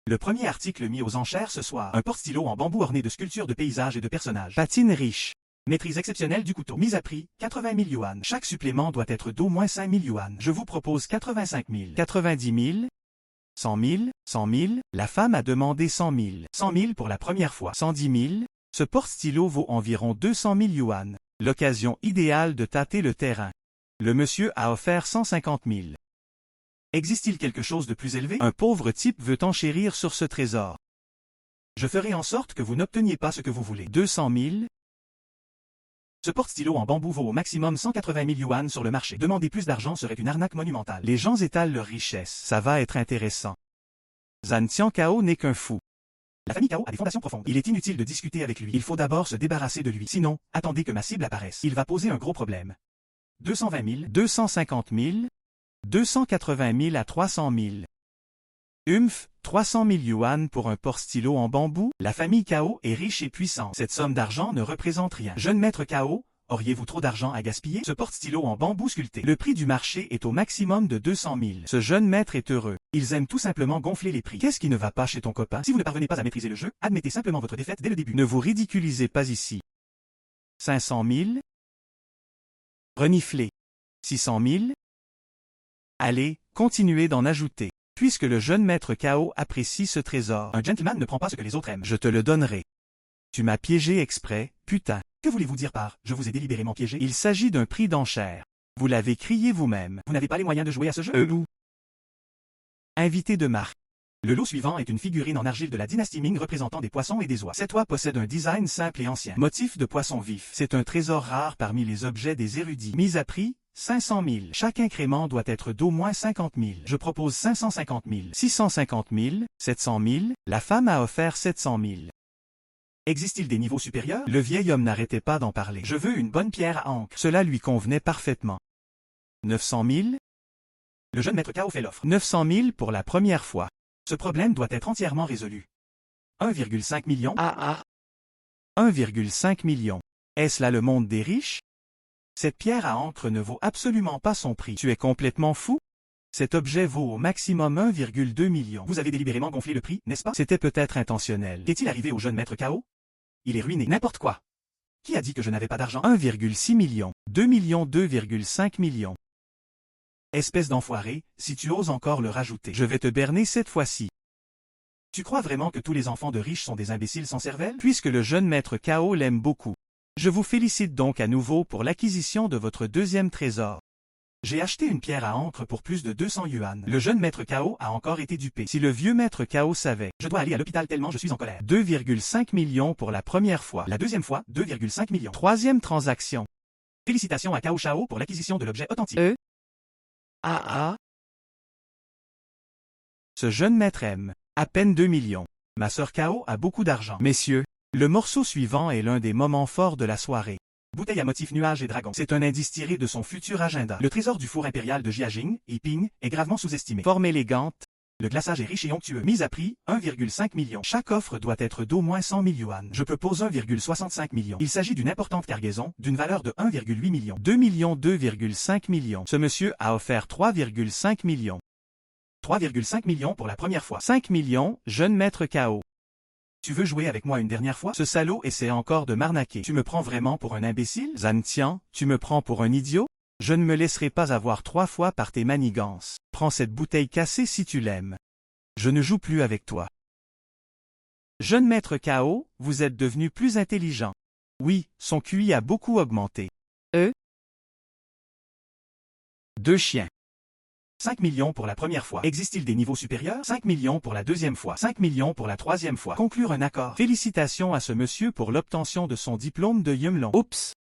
Le premier article mis aux enchères ce soir. Un porte-stylo en bambou orné de sculptures de paysages et de personnages. Patine riche. Maîtrise exceptionnelle du couteau. Mise à prix, 80 000 yuan. Chaque supplément doit être d'au moins 5 000 yuan. Je vous propose 85 000. 90 000. 100 000. 100 000. La femme a demandé 100 000. 100 000 pour la première fois. 110 000. Ce porte-stylo vaut environ 200 000 yuan. L'occasion idéale de tâter le terrain. Le monsieur a offert 150 000. Existe-t-il quelque chose de plus élevé? Un pauvre type veut enchérir sur ce trésor. Je ferai en sorte que vous n'obteniez pas ce que vous voulez. 200 000. Ce porte-stylo en bambou vaut au maximum 180 000 yuan sur le marché. Demander plus d'argent serait une arnaque monumentale. Les gens étalent leur richesse. Ça va être intéressant. Zhan Xiangcao n'est qu'un fou. La famille Cao a des fondations profondes. Il est inutile de discuter avec lui. Il faut d'abord se débarrasser de lui. Sinon, attendez que ma cible apparaisse. Il va poser un gros problème. 220 000, 250 000, 280 000 à 300 000. 300 000 yuan pour un porte-stylo en bambou? La famille Cao est riche et puissante. Cette somme d'argent ne représente rien. Jeune maître Cao, auriez-vous trop d'argent à gaspiller? Ce porte-stylo en bambou sculpté. Le prix du marché est au maximum de 200 000. Ce jeune maître est heureux. Ils aiment tout simplement gonfler les prix. Qu'est-ce qui ne va pas chez ton copain? Si vous ne parvenez pas à maîtriser le jeu, admettez simplement votre défaite dès le début. Ne vous ridiculisez pas ici. 500 000. Reniflé. 600 000. Allez, continuez d'en ajouter. Puisque le jeune maître Cao apprécie ce trésor. Un gentleman ne prend pas ce que les autres aiment. Je te le donnerai. Tu m'as piégé exprès, putain. Que voulez-vous dire par « je vous ai délibérément piégé » ? Il s'agit d'un prix d'enchère. Vous l'avez crié vous-même. Vous n'avez pas les moyens de jouer à ce jeu? Loup. Invité de marque. Le lot suivant est une figurine en argile de la dynastie Ming représentant des poissons et des oies. Cette oie possède un design simple et ancien. Motif de poisson vif. C'est un trésor rare parmi les objets des érudits. Mise à prix, 500 000. Chaque incrément doit être d'au moins 50 000. Je propose 550 000. 650 000. 700 000. La femme a offert 700 000. Existe-t-il des niveaux supérieurs? Le vieil homme n'arrêtait pas d'en parler. Je veux une bonne pierre à encre. Cela lui convenait parfaitement. 900 000. Le jeune maître Cao fait l'offre. 900 000 pour la première fois. Ce problème doit être entièrement résolu. 1,5 million. 1,5 million. Est-ce là le monde des riches? Cette pierre à encre ne vaut absolument pas son prix. Tu es complètement fou? Cet objet vaut au maximum 1,2 million. Vous avez délibérément gonflé le prix, n'est-ce pas? C'était peut-être intentionnel. Qu'est-il arrivé au jeune maître Cao? Il est ruiné. N'importe quoi. Qui a dit que je n'avais pas d'argent? 1,6 million. 2 millions. 2,5 millions. Espèce d'enfoiré, si tu oses encore le rajouter. Je vais te berner cette fois-ci. Tu crois vraiment que tous les enfants de riches sont des imbéciles sans cervelle? Puisque le jeune maître Cao l'aime beaucoup. Je vous félicite donc à nouveau pour l'acquisition de votre deuxième trésor. J'ai acheté une pierre à encre pour plus de 200 yuan. Le jeune maître Cao a encore été dupé. Si le vieux maître Cao savait, je dois aller à l'hôpital tellement je suis en colère. 2,5 millions pour la première fois. La deuxième fois, 2,5 millions. Troisième transaction. Félicitations à Cao Shao pour l'acquisition de l'objet authentique. Ce jeune maître aime. À peine 2 millions. Ma sœur Cao a beaucoup d'argent. Messieurs, le morceau suivant est l'un des moments forts de la soirée. Bouteille à motif nuage et dragon. C'est un indice tiré de son futur agenda. Le trésor du four impérial de Jiajing, Yiping, est gravement sous-estimé. Forme élégante, Le glaçage est riche et onctueux. Mise à prix, 1,5 million. Chaque offre doit être d'au moins 100 000 yuan. Je propose 1,65 million. Il s'agit d'une importante cargaison, d'une valeur de 1,8 million. 2 millions, 2,5 millions. Ce monsieur a offert 3,5 millions. 3,5 millions pour la première fois. 5 millions, jeune maître KO. Tu veux jouer avec moi une dernière fois? Ce salaud essaie encore de m'arnaquer. Tu me prends vraiment pour un imbécile? Zhang Tian, tu me prends pour un idiot? Je ne me laisserai pas avoir 3 fois par tes manigances. Prends cette bouteille cassée si tu l'aimes. Je ne joue plus avec toi. Jeune maître KO, vous êtes devenu plus intelligent. Oui, son QI a beaucoup augmenté. 2 chiens. 5 millions pour la première fois. Existe-t-il des niveaux supérieurs? 5 millions pour la deuxième fois. 5 millions pour la troisième fois. Conclure un accord. Félicitations à ce monsieur pour l'obtention de son diplôme de Yumlong. Oups!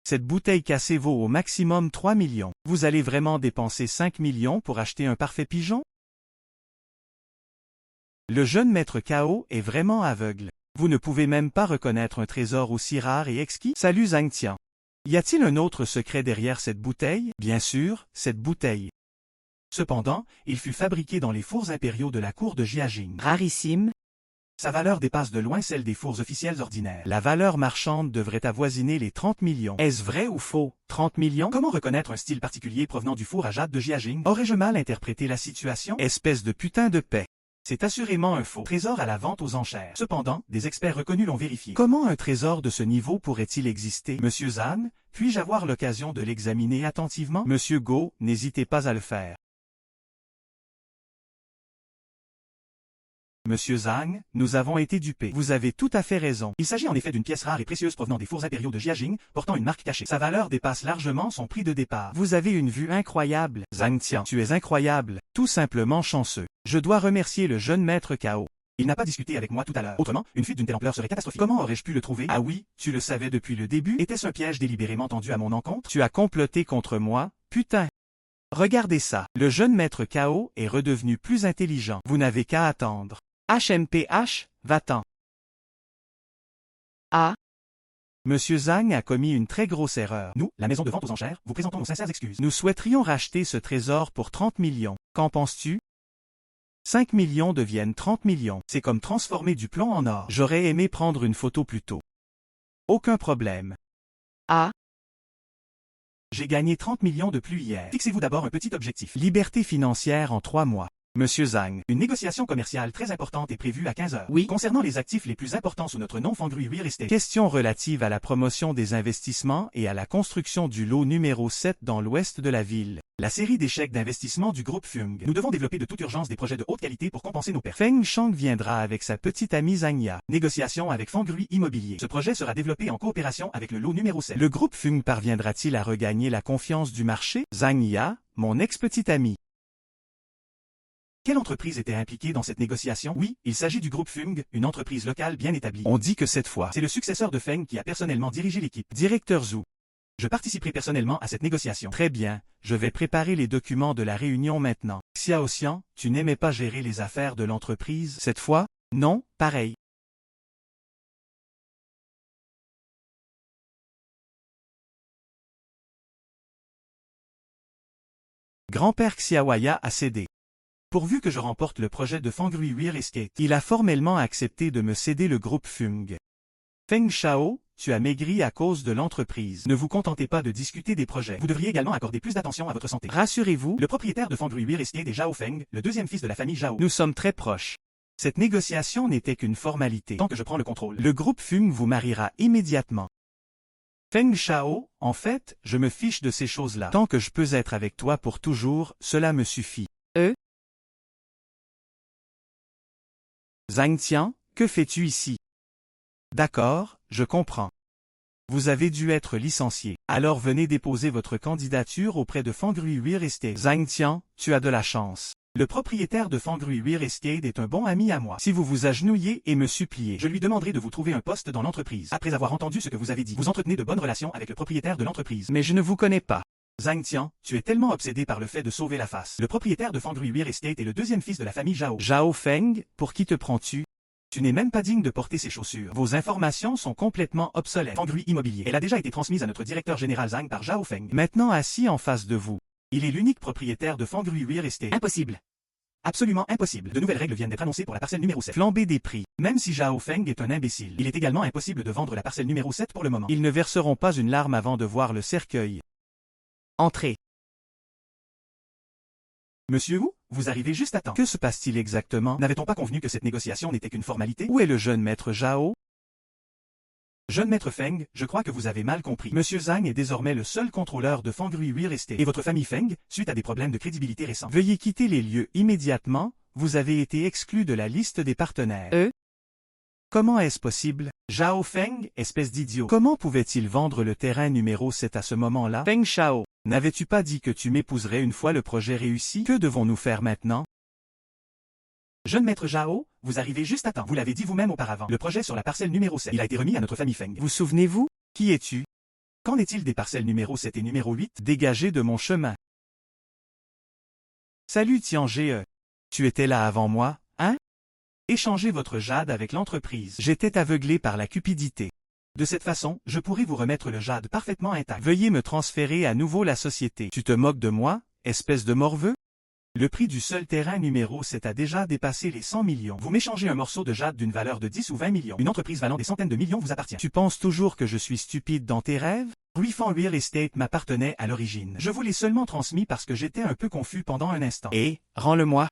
Cette bouteille cassée vaut au maximum 3 millions. Vous allez vraiment dépenser 5 millions pour acheter un parfait pigeon? Le jeune maître KO est vraiment aveugle. Vous ne pouvez même pas reconnaître un trésor aussi rare et exquis? Salut Zhang Tian. Y a-t-il un autre secret derrière cette bouteille? Bien sûr, cette bouteille. Cependant, il fut fabriqué dans les fours impériaux de la cour de Jiajing. Rarissime. Sa valeur dépasse de loin celle des fours officiels ordinaires. La valeur marchande devrait avoisiner les 30 millions. Est-ce vrai ou faux? 30 millions? Comment reconnaître un style particulier provenant du four à jade de Jiajing? Aurais-je mal interprété la situation? Espèce de putain de paix. C'est assurément un faux trésor à la vente aux enchères. Cependant, des experts reconnus l'ont vérifié. Comment un trésor de ce niveau pourrait-il exister? Monsieur Zhang, puis-je avoir l'occasion de l'examiner attentivement? Monsieur Go, n'hésitez pas à le faire. Monsieur Zhang, nous avons été dupés. Vous avez tout à fait raison. Il s'agit en effet d'une pièce rare et précieuse provenant des fours impériaux de Jiajing, portant une marque cachée. Sa valeur dépasse largement son prix de départ. Vous avez une vue incroyable. Zhang Tian, tu es incroyable, tout simplement chanceux. Je dois remercier le jeune maître KO. Il n'a pas discuté avec moi tout à l'heure. Autrement, une fuite d'une telle ampleur serait catastrophique. Comment aurais-je pu le trouver? Ah oui, tu le savais depuis le début? Était-ce un piège délibérément tendu à mon encontre? Tu as comploté contre moi, putain. Regardez ça. Le jeune maître KO est redevenu plus intelligent. Vous n'avez qu'à attendre. HMPH, va-t'en. Monsieur Zhang a commis une très grosse erreur. Nous, la maison de vente aux enchères, vous présentons nos sincères excuses. Nous souhaiterions racheter ce trésor pour 30 millions. Qu'en penses-tu? 5 millions deviennent 30 millions. C'est comme transformer du plomb en or. J'aurais aimé prendre une photo plus tôt. Aucun problème. J'ai gagné 30 millions de plus hier. Fixez-vous d'abord un petit objectif. Liberté financière en 3 mois. Monsieur Zhang, une négociation commerciale très importante est prévue à 15 heures. Oui. Concernant les actifs les plus importants sous notre nom Fengrui Real Estate. Question relative à la promotion des investissements et à la construction du lot numéro 7 dans l'ouest de la ville. La série d'échecs d'investissement du groupe Fung. Nous devons développer de toute urgence des projets de haute qualité pour compenser nos pertes. Feng Shang viendra avec sa petite amie Zhang Ya. Négociation avec Fengrui Immobilier. Ce projet sera développé en coopération avec le lot numéro 7. Le groupe Fung parviendra-t-il à regagner la confiance du marché? Zhang Ya, mon ex-petite amie. Quelle entreprise était impliquée dans cette négociation? Oui, il s'agit du groupe Fung, une entreprise locale bien établie. On dit que cette fois, c'est le successeur de Feng qui a personnellement dirigé l'équipe. Directeur Zhu. Je participerai personnellement à cette négociation. Très bien, je vais préparer les documents de la réunion maintenant. Xiao Xian, tu n'aimais pas gérer les affaires de l'entreprise cette fois? Non, pareil. Grand-père Xiaoya a cédé. Pourvu que je remporte le projet de Fengrui Real Estate. Il a formellement accepté de me céder le groupe Fung. Feng Shao, tu as maigri à cause de l'entreprise. Ne vous contentez pas de discuter des projets. Vous devriez également accorder plus d'attention à votre santé. Rassurez-vous, le propriétaire de Fengrui Real Estate est Zhao Feng, le deuxième fils de la famille Zhao. Nous sommes très proches. Cette négociation n'était qu'une formalité. Tant que je prends le contrôle, le groupe Fung vous mariera immédiatement. Feng Shao, en fait, je me fiche de ces choses-là. Tant que je peux être avec toi pour toujours, cela me suffit. Zhang Tian, que fais-tu ici? D'accord, je comprends. Vous avez dû être licencié. Alors venez déposer votre candidature auprès de Fengrui Real Estate. Zhang Tian, tu as de la chance. Le propriétaire de Fengrui Real Estate est un bon ami à moi. Si vous vous agenouillez et me suppliez, je lui demanderai de vous trouver un poste dans l'entreprise. Après avoir entendu ce que vous avez dit, vous entretenez de bonnes relations avec le propriétaire de l'entreprise. Mais je ne vous connais pas. Zhang Tian, tu es tellement obsédé par le fait de sauver la face. Le propriétaire de Fengrui Real Estate est le deuxième fils de la famille Zhao. Zhao Feng, pour qui te prends-tu? Tu n'es même pas digne de porter ces chaussures. Vos informations sont complètement obsolètes. Fengrui Immobilier. Elle a déjà été transmise à notre directeur général Zhang par Zhao Feng. Maintenant assis en face de vous. Il est l'unique propriétaire de Fengrui Real Estate. Impossible. Absolument impossible. De nouvelles règles viennent d'être annoncées pour la parcelle numéro 7. Flambée des prix. Même si Zhao Feng est un imbécile, il est également impossible de vendre la parcelle numéro 7 pour le moment. Ils ne verseront pas une larme avant de voir le cercueil. Entrez. Monsieur Wu, vous arrivez juste à temps. Que se passe-t-il exactement? N'avait-on pas convenu que cette négociation n'était qu'une formalité? Où est le jeune maître Zhao? Jeune maître Feng, je crois que vous avez mal compris. Monsieur Zhang est désormais le seul contrôleur de Fangrui Real Estate. Et votre famille Feng, suite à des problèmes de crédibilité récents. Veuillez quitter les lieux immédiatement, vous avez été exclu de la liste des partenaires. Comment est-ce possible? Zhao Feng, espèce d'idiot. Comment pouvait-il vendre le terrain numéro 7 à ce moment-là? Feng Shao, n'avais-tu pas dit que tu m'épouserais une fois le projet réussi? Que devons-nous faire maintenant? Jeune maître Zhao, vous arrivez juste à temps. Vous l'avez dit vous-même auparavant. Le projet sur la parcelle numéro 7. Il a été remis à notre famille Feng. Vous souvenez-vous? Qui es-tu? Qu'en est-il des parcelles numéro 7 et numéro 8? Dégagez de mon chemin. Salut Tian Ge. Tu étais là avant moi, hein? Échangez votre jade avec l'entreprise. J'étais aveuglé par la cupidité. De cette façon, je pourrai vous remettre le jade parfaitement intact. Veuillez me transférer à nouveau la société. Tu te moques de moi, espèce de morveux? Le prix du seul terrain numéro 7 a déjà dépassé les 100 millions. Vous m'échangez un morceau de jade d'une valeur de 10 ou 20 millions. Une entreprise valant des centaines de millions vous appartient. Tu penses toujours que je suis stupide dans tes rêves? Ruifan Real Estate m'appartenait à l'origine. Je vous l'ai seulement transmis parce que j'étais un peu confus pendant un instant. Et, rends-le-moi.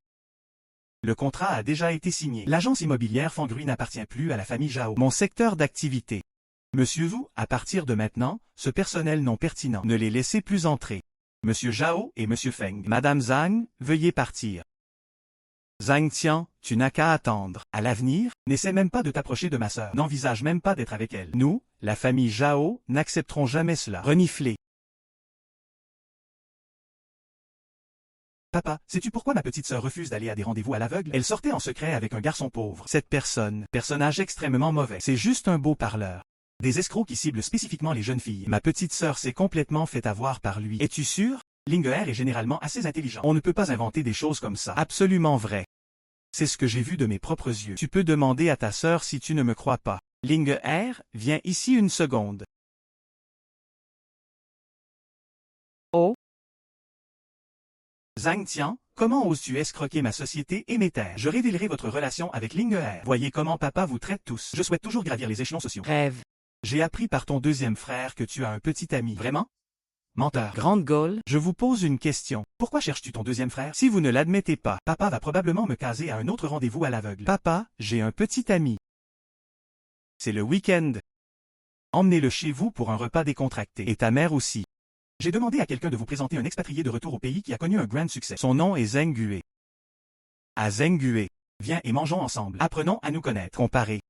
Le contrat a déjà été signé. L'agence immobilière Fangrui n'appartient plus à la famille Zhao. Mon secteur d'activité. Monsieur Zhu, à partir de maintenant, ce personnel non pertinent, ne les laissez plus entrer. Monsieur Zhao et Monsieur Feng. Madame Zhang, veuillez partir. Zhang Tian, tu n'as qu'à attendre. À l'avenir, n'essaie même pas de t'approcher de ma sœur. N'envisage même pas d'être avec elle. Nous, la famille Zhao, n'accepterons jamais cela. Reniflez. Papa, sais-tu pourquoi ma petite sœur refuse d'aller à des rendez-vous à l'aveugle? Elle sortait en secret avec un garçon pauvre. Cette personnage extrêmement mauvais. C'est juste un beau parleur. Des escrocs qui ciblent spécifiquement les jeunes filles. Ma petite sœur s'est complètement fait avoir par lui. Es-tu sûr? Ling Er est généralement assez intelligent. On ne peut pas inventer des choses comme ça. Absolument vrai. C'est ce que j'ai vu de mes propres yeux. Tu peux demander à ta sœur si tu ne me crois pas. Ling Er, viens ici une seconde. Oh? Zhang Tian, comment oses-tu escroquer ma société et mes terres? Je révélerai votre relation avec Ling Er. Voyez comment papa vous traite tous. Je souhaite toujours gravir les échelons sociaux. Rêve. J'ai appris par ton deuxième frère que tu as un petit ami. Vraiment? Menteur. Grande Gaule. Je vous pose une question. Pourquoi cherches-tu ton deuxième frère? Si vous ne l'admettez pas, papa va probablement me caser à un autre rendez-vous à l'aveugle. Papa, j'ai un petit ami. C'est le week-end. Emmenez-le chez vous pour un repas décontracté. Et ta mère aussi. J'ai demandé à quelqu'un de vous présenter un expatrié de retour au pays qui a connu un grand succès. Son nom est Zheng Gue. À Zheng Gue. Viens et mangeons ensemble. Apprenons à nous connaître. Comparer.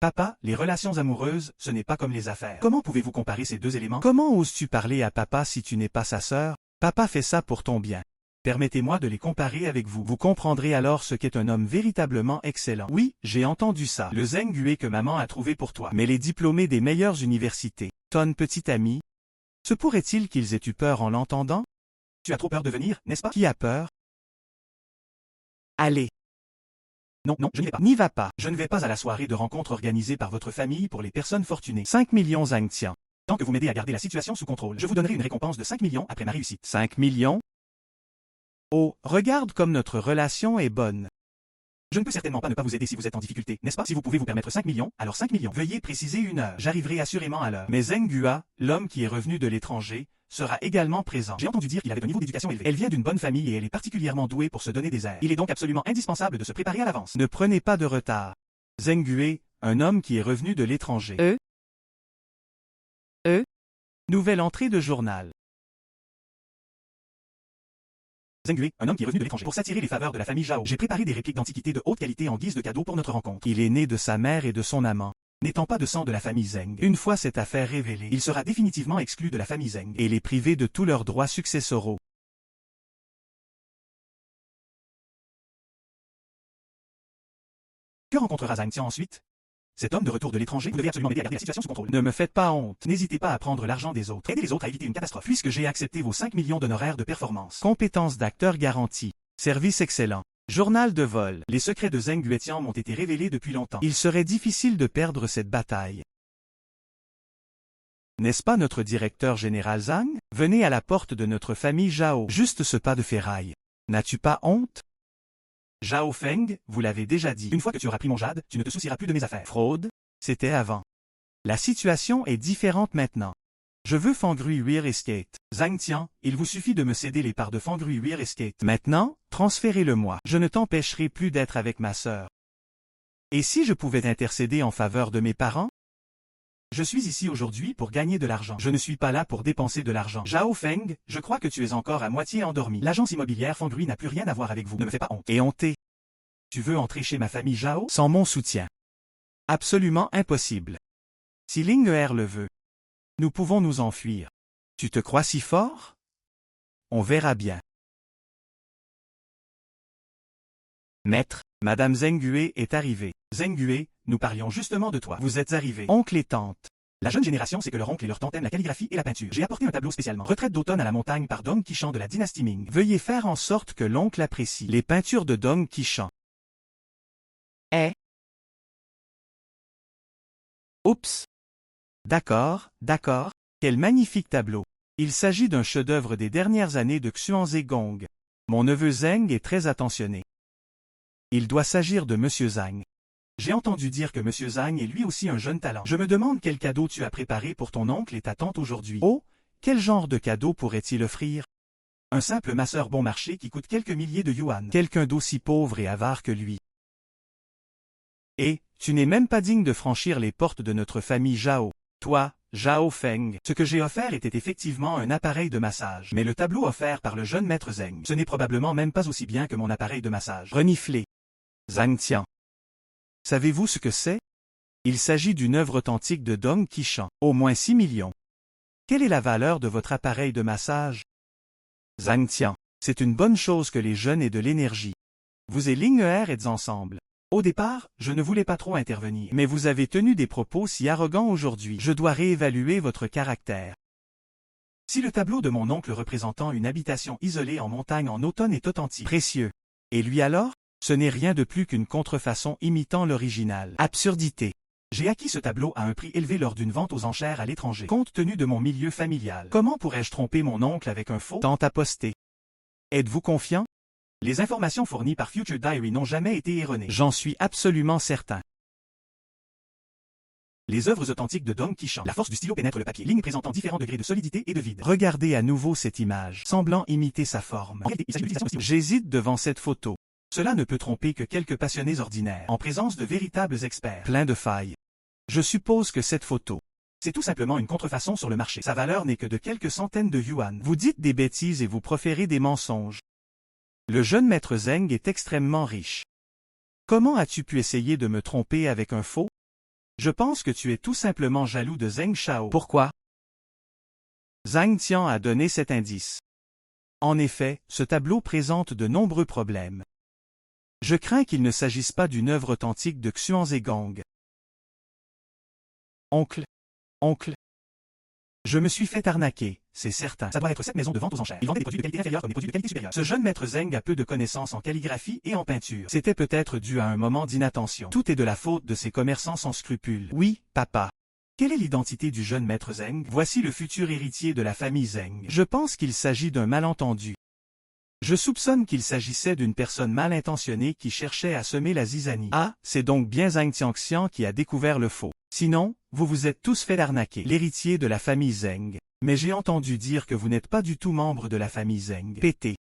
Papa, les relations amoureuses, ce n'est pas comme les affaires. Comment pouvez-vous comparer ces deux éléments? Comment oses-tu parler à papa si tu n'es pas sa sœur? Papa fait ça pour ton bien. Permettez-moi de les comparer avec vous. Vous comprendrez alors ce qu'est un homme véritablement excellent. Oui, j'ai entendu ça. Le Zheng Gue que maman a trouvé pour toi. Mais les diplômés des meilleures universités. Ton petit ami. Se pourrait-il qu'ils aient eu peur en l'entendant? Tu as trop peur de venir, n'est-ce pas? Qui a peur? Allez. Non, non, je n'y vais pas. N'y va pas. Je ne vais pas à la soirée de rencontre organisée par votre famille pour les personnes fortunées. 5 millions Zhang Tian. Tant que vous m'aidez à garder la situation sous contrôle, je vous donnerai une récompense de 5 millions après ma réussite. 5 millions? Oh, regarde comme notre relation est bonne. Je ne peux certainement pas ne pas vous aider si vous êtes en difficulté, n'est-ce pas? Si vous pouvez vous permettre 5 millions, alors 5 millions. Veuillez préciser une heure. J'arriverai assurément à l'heure. Mais Zheng Gue, l'homme qui est revenu de l'étranger, sera également présent. J'ai entendu dire qu'il avait un niveau d'éducation élevé. Elle vient d'une bonne famille et elle est particulièrement douée pour se donner des airs. Il est donc absolument indispensable de se préparer à l'avance. Ne prenez pas de retard. Zheng Gue, un homme qui est revenu de l'étranger. Nouvelle entrée de journal. Zheng Gue, un homme qui est revenu de l'étranger. Pour s'attirer les faveurs de la famille Zhao, j'ai préparé des répliques d'antiquités de haute qualité en guise de cadeau pour notre rencontre. Il est né de sa mère et de son amant. N'étant pas de sang de la famille Zheng, une fois cette affaire révélée, il sera définitivement exclu de la famille Zheng et les priver de tous leurs droits successoraux. Que rencontrera Zhang Tian ensuite? Cet homme de retour de l'étranger, vous devez absolument m'aider à garder la situation sous contrôle. Ne me faites pas honte. N'hésitez pas à prendre l'argent des autres. Aidez les autres à éviter une catastrophe. Puisque j'ai accepté vos 5 millions d'honoraires de performance. Compétences d'acteur garantie. Service excellent. Journal de vol. Les secrets de Zheng Guetian m'ont été révélés depuis longtemps. Il serait difficile de perdre cette bataille. N'est-ce pas notre directeur général Zhang? Venez à la porte de notre famille Zhao. Juste ce pas de ferraille. N'as-tu pas honte? Zhao Feng, vous l'avez déjà dit. Une fois que tu auras pris mon jade, tu ne te soucieras plus de mes affaires. Fraude? C'était avant. La situation est différente maintenant. Je veux Fangrui Real Estate. Zhang Tian, il vous suffit de me céder les parts de Fangrui Real Estate. Maintenant, transférez-le-moi. Je ne t'empêcherai plus d'être avec ma sœur. Et si je pouvais intercéder en faveur de mes parents? Je suis ici aujourd'hui pour gagner de l'argent. Je ne suis pas là pour dépenser de l'argent. Zhao Feng, je crois que tu es encore à moitié endormi. L'agence immobilière Fangrui n'a plus rien à voir avec vous. Ne me fais pas honte. Et honté. Tu veux entrer chez ma famille Zhao? Sans mon soutien. Absolument impossible. Si Ling Er le veut, nous pouvons nous enfuir. Tu te crois si fort? On verra bien. Maître, Madame Zhengue est arrivée. Zhengue, nous parlions justement de toi. Vous êtes arrivé. Oncle et tante. La jeune génération sait que leur oncle et leur tante aiment la calligraphie et la peinture. J'ai apporté un tableau spécialement. Retraite d'automne à la montagne par Dong Qishan de la dynastie Ming. Veuillez faire en sorte que l'oncle apprécie les peintures de Dong Qishan. Oups. D'accord, d'accord. Quel magnifique tableau. Il s'agit d'un chef-d'œuvre des dernières années de Xuanzé Gong. Mon neveu Zheng est très attentionné. Il doit s'agir de Monsieur Zhang. J'ai entendu dire que Monsieur Zhang est lui aussi un jeune talent. Je me demande quel cadeau tu as préparé pour ton oncle et ta tante aujourd'hui. Oh, quel genre de cadeau pourrait-il offrir? Un simple masseur bon marché qui coûte quelques milliers de yuan. Quelqu'un d'aussi pauvre et avare que lui. Et, tu n'es même pas digne de franchir les portes de notre famille Zhao. Toi, Zhao Feng, ce que j'ai offert était effectivement un appareil de massage. Mais le tableau offert par le jeune maître Zheng, ce n'est probablement même pas aussi bien que mon appareil de massage. Reniflé. Zhang Tian. Savez-vous ce que c'est? Il s'agit d'une œuvre authentique de Dong Qishan, au moins 6 millions. Quelle est la valeur de votre appareil de massage? Zhang Tian. C'est une bonne chose que les jeunes aient de l'énergie. Vous et Ling Er êtes ensemble. Au départ, je ne voulais pas trop intervenir, mais vous avez tenu des propos si arrogants aujourd'hui. Je dois réévaluer votre caractère. Si le tableau de mon oncle représentant une habitation isolée en montagne en automne est authentique, précieux, et lui alors? Ce n'est rien de plus qu'une contrefaçon imitant l'original. Absurdité. J'ai acquis ce tableau à un prix élevé lors d'une vente aux enchères à l'étranger. Compte tenu de mon milieu familial, comment pourrais-je tromper mon oncle avec un faux? Tente à poster. Êtes-vous confiant? Les informations fournies par Future Diary n'ont jamais été erronées. J'en suis absolument certain. Les œuvres authentiques de Dong Qishan. La force du stylo pénètre le papier. Lignes présentant différents degrés de solidité et de vide. Regardez à nouveau cette image, semblant imiter sa forme. J'hésite devant cette photo. Cela ne peut tromper que quelques passionnés ordinaires, en présence de véritables experts. Plein de failles. Je suppose que cette photo, c'est tout simplement une contrefaçon sur le marché. Sa valeur n'est que de quelques centaines de yuan. Vous dites des bêtises et vous proférez des mensonges. Le jeune maître Zheng est extrêmement riche. Comment as-tu pu essayer de me tromper avec un faux? Je pense que tu es tout simplement jaloux de Zheng Shao. Pourquoi? Zhang Tian a donné cet indice. En effet, ce tableau présente de nombreux problèmes. Je crains qu'il ne s'agisse pas d'une œuvre authentique de Xuanzé Gong. Oncle. Je me suis fait arnaquer, c'est certain. Ça doit être cette maison de vente aux enchères. Ils vendaient des produits de qualité inférieure comme des produits de qualité supérieure. Ce jeune maître Zheng a peu de connaissances en calligraphie et en peinture. C'était peut-être dû à un moment d'inattention. Tout est de la faute de ces commerçants sans scrupules. Oui, papa. Quelle est l'identité du jeune maître Zheng? Voici le futur héritier de la famille Zheng. Je pense qu'il s'agit d'un malentendu. Je soupçonne qu'il s'agissait d'une personne mal intentionnée qui cherchait à semer la zizanie. Ah, c'est donc bien Zhang Tianxian qui a découvert le faux. Sinon, vous vous êtes tous fait arnaquer. L'héritier de la famille Zheng. Mais j'ai entendu dire que vous n'êtes pas du tout membre de la famille Zheng. Pété.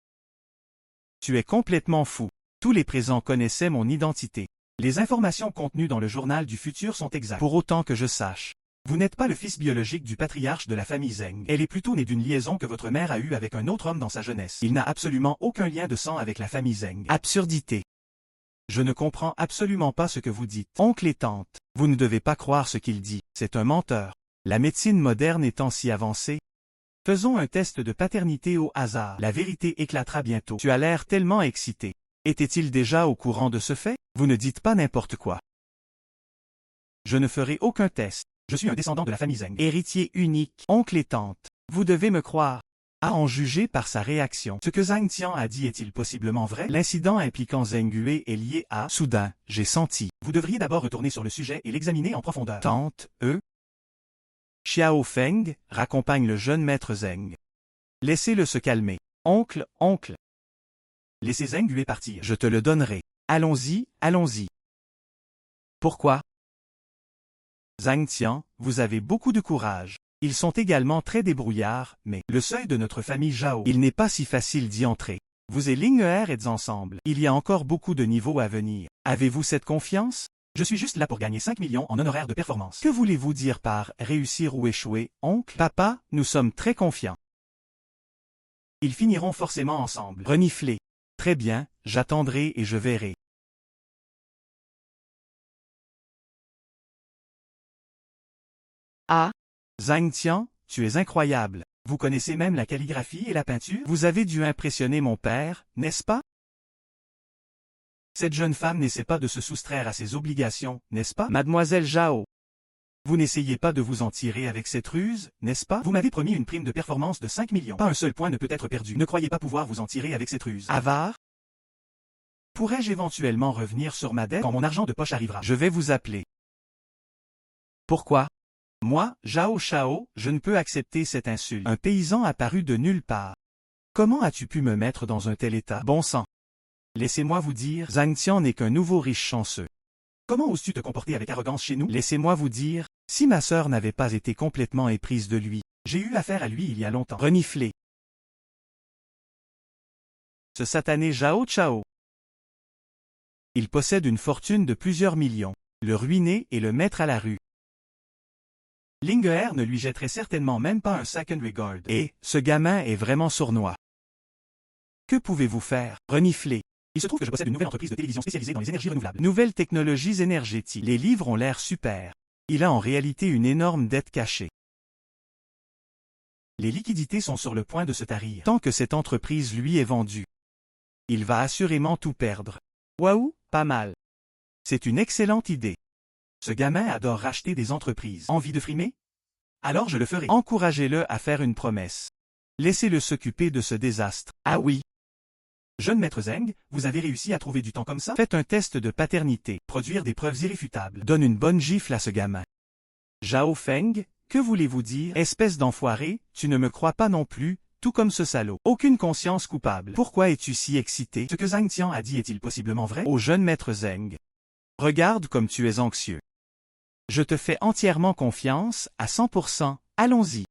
Tu es complètement fou. Tous les présents connaissaient mon identité. Les informations contenues dans le journal du futur sont exactes. Pour autant que je sache. Vous n'êtes pas le fils biologique du patriarche de la famille Zheng. Elle est plutôt née d'une liaison que votre mère a eue avec un autre homme dans sa jeunesse. Il n'a absolument aucun lien de sang avec la famille Zheng. Absurdité. Je ne comprends absolument pas ce que vous dites. Oncle et tante, vous ne devez pas croire ce qu'il dit. C'est un menteur. La médecine moderne étant si avancée. Faisons un test de paternité au hasard. La vérité éclatera bientôt. Tu as l'air tellement excité. Était-il déjà au courant de ce fait? Vous ne dites pas n'importe quoi. Je ne ferai aucun test. Je suis un descendant de la famille Zheng. Héritier unique, oncle et tante. Vous devez me croire. À en juger par sa réaction. Ce que Zhang Tian a dit est-il possiblement vrai? L'incident impliquant Zhengue est lié à... Soudain, j'ai senti. Vous devriez d'abord retourner sur le sujet et l'examiner en profondeur. Tante, Xiao Feng, raccompagne le jeune maître Zheng. Laissez-le se calmer. Oncle. Laissez Zheng Yue partir. Je te le donnerai. Allons-y, allons-y. Pourquoi? Zhang Tian, vous avez beaucoup de courage. Ils sont également très débrouillards, mais le seuil de notre famille Zhao, il n'est pas si facile d'y entrer. Vous et Ling Er êtes ensemble. Il y a encore beaucoup de niveaux à venir. Avez-vous cette confiance? Je suis juste là pour gagner 5 millions en honoraires de performance. Que voulez-vous dire par réussir ou échouer, oncle? Papa, nous sommes très confiants. Ils finiront forcément ensemble. Renifler. Très bien, j'attendrai et je verrai. A. Zhang Tian, tu es incroyable. Vous connaissez même la calligraphie et la peinture? Vous avez dû impressionner mon père, n'est-ce pas? Cette jeune femme n'essaie pas de se soustraire à ses obligations, n'est-ce pas? Mademoiselle Zhao. Vous n'essayez pas de vous en tirer avec cette ruse, n'est-ce pas? Vous m'avez promis une prime de performance de 5 millions. Pas un seul point ne peut être perdu. Ne croyez pas pouvoir vous en tirer avec cette ruse. Avare? Pourrais-je éventuellement revenir sur ma dette quand mon argent de poche arrivera? Je vais vous appeler. Pourquoi? Moi, Zhao Shao, je ne peux accepter cette insulte. Un paysan apparu de nulle part. Comment as-tu pu me mettre dans un tel état? Bon sang. Laissez-moi vous dire, Zhang Tian n'est qu'un nouveau riche chanceux. Comment oses-tu te comporter avec arrogance chez nous? Laissez-moi vous dire, si ma sœur n'avait pas été complètement éprise de lui, j'ai eu affaire à lui il y a longtemps. Renifler. Ce satané Zhao Chao. Il possède une fortune de plusieurs millions. Le ruiner et le mettre à la rue. Ling Er ne lui jetterait certainement même pas un second regard. Et, ce gamin est vraiment sournois. Que pouvez-vous faire? Renifler. Il se trouve que je possède une nouvelle entreprise de télévision spécialisée dans les énergies renouvelables. Nouvelles technologies énergétiques. Les livres ont l'air super. Il a en réalité une énorme dette cachée. Les liquidités sont sur le point de se tarir. Tant que cette entreprise lui est vendue, il va assurément tout perdre. Waouh, pas mal. C'est une excellente idée. Ce gamin adore racheter des entreprises. Envie de frimer? Alors je le ferai. Encouragez-le à faire une promesse. Laissez-le s'occuper de ce désastre. Ah oui. Jeune maître Zheng, vous avez réussi à trouver du temps comme ça? Faites un test de paternité. Produire des preuves irréfutables. Donne une bonne gifle à ce gamin. Zhao Feng, que voulez-vous dire? Espèce d'enfoiré, tu ne me crois pas non plus, tout comme ce salaud. Aucune conscience coupable. Pourquoi es-tu si excité? Ce que Zhang Tian a dit est-il possiblement vrai? Ô jeune maître Zheng. Regarde comme tu es anxieux. Je te fais entièrement confiance, à 100%, allons-y.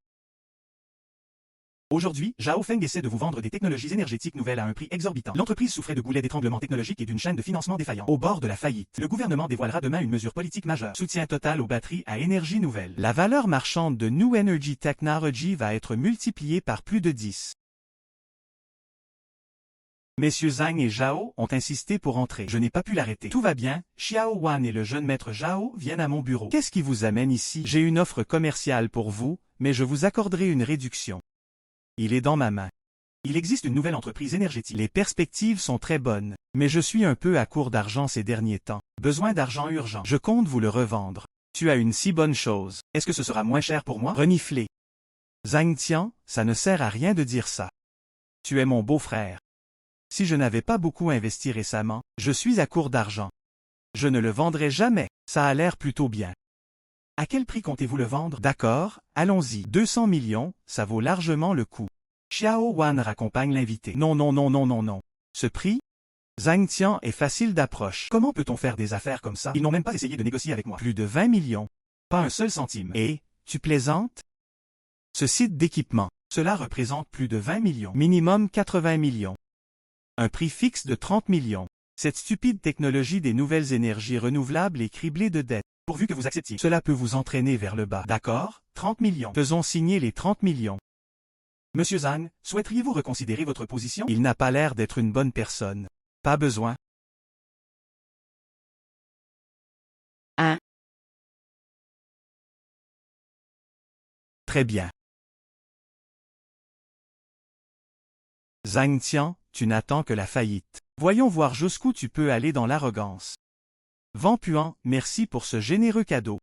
Aujourd'hui, Zhao Feng essaie de vous vendre des technologies énergétiques nouvelles à un prix exorbitant. L'entreprise souffrait de goulets d'étranglement technologique et d'une chaîne de financement défaillant. Au bord de la faillite, le gouvernement dévoilera demain une mesure politique majeure. Soutien total aux batteries à énergie nouvelle. La valeur marchande de New Energy Technology va être multipliée par plus de 10. Messieurs Zhang et Zhao ont insisté pour entrer. Je n'ai pas pu l'arrêter. Tout va bien, Xiao Wan et le jeune maître Zhao viennent à mon bureau. Qu'est-ce qui vous amène ici? J'ai une offre commerciale pour vous, mais je vous accorderai une réduction. Il est dans ma main. Il existe une nouvelle entreprise énergétique. Les perspectives sont très bonnes, mais je suis un peu à court d'argent ces derniers temps. Besoin d'argent urgent. Je compte vous le revendre. Tu as une si bonne chose. Est-ce que ce sera moins cher pour moi? Renifler. Zhang Tian, ça ne sert à rien de dire ça. Tu es mon beau-frère. Si je n'avais pas beaucoup investi récemment, je suis à court d'argent. Je ne le vendrai jamais, ça a l'air plutôt bien. À quel prix comptez-vous le vendre? D'accord, allons-y. 200 millions, ça vaut largement le coup. Xiao Wan raccompagne l'invité. Non, non, non, non, non, non. Ce prix? Zhang Tian est facile d'approche. Comment peut-on faire des affaires comme ça? Ils n'ont même pas essayé de négocier avec moi. Plus de 20 millions. Pas un seul centime. Et, tu plaisantes? Ce site d'équipement, cela représente plus de 20 millions. Minimum 80 millions. Un prix fixe de 30 millions. Cette stupide technologie des nouvelles énergies renouvelables est criblée de dettes. Pourvu que vous acceptiez. Cela peut vous entraîner vers le bas. D'accord, 30 millions. Faisons signer les 30 millions. Monsieur Zhang, souhaiteriez-vous reconsidérer votre position? Il n'a pas l'air d'être une bonne personne. Pas besoin. 1. Très bien. Zhang Tian, tu n'attends que la faillite. Voyons voir jusqu'où tu peux aller dans l'arrogance. Vent puant, merci pour ce généreux cadeau.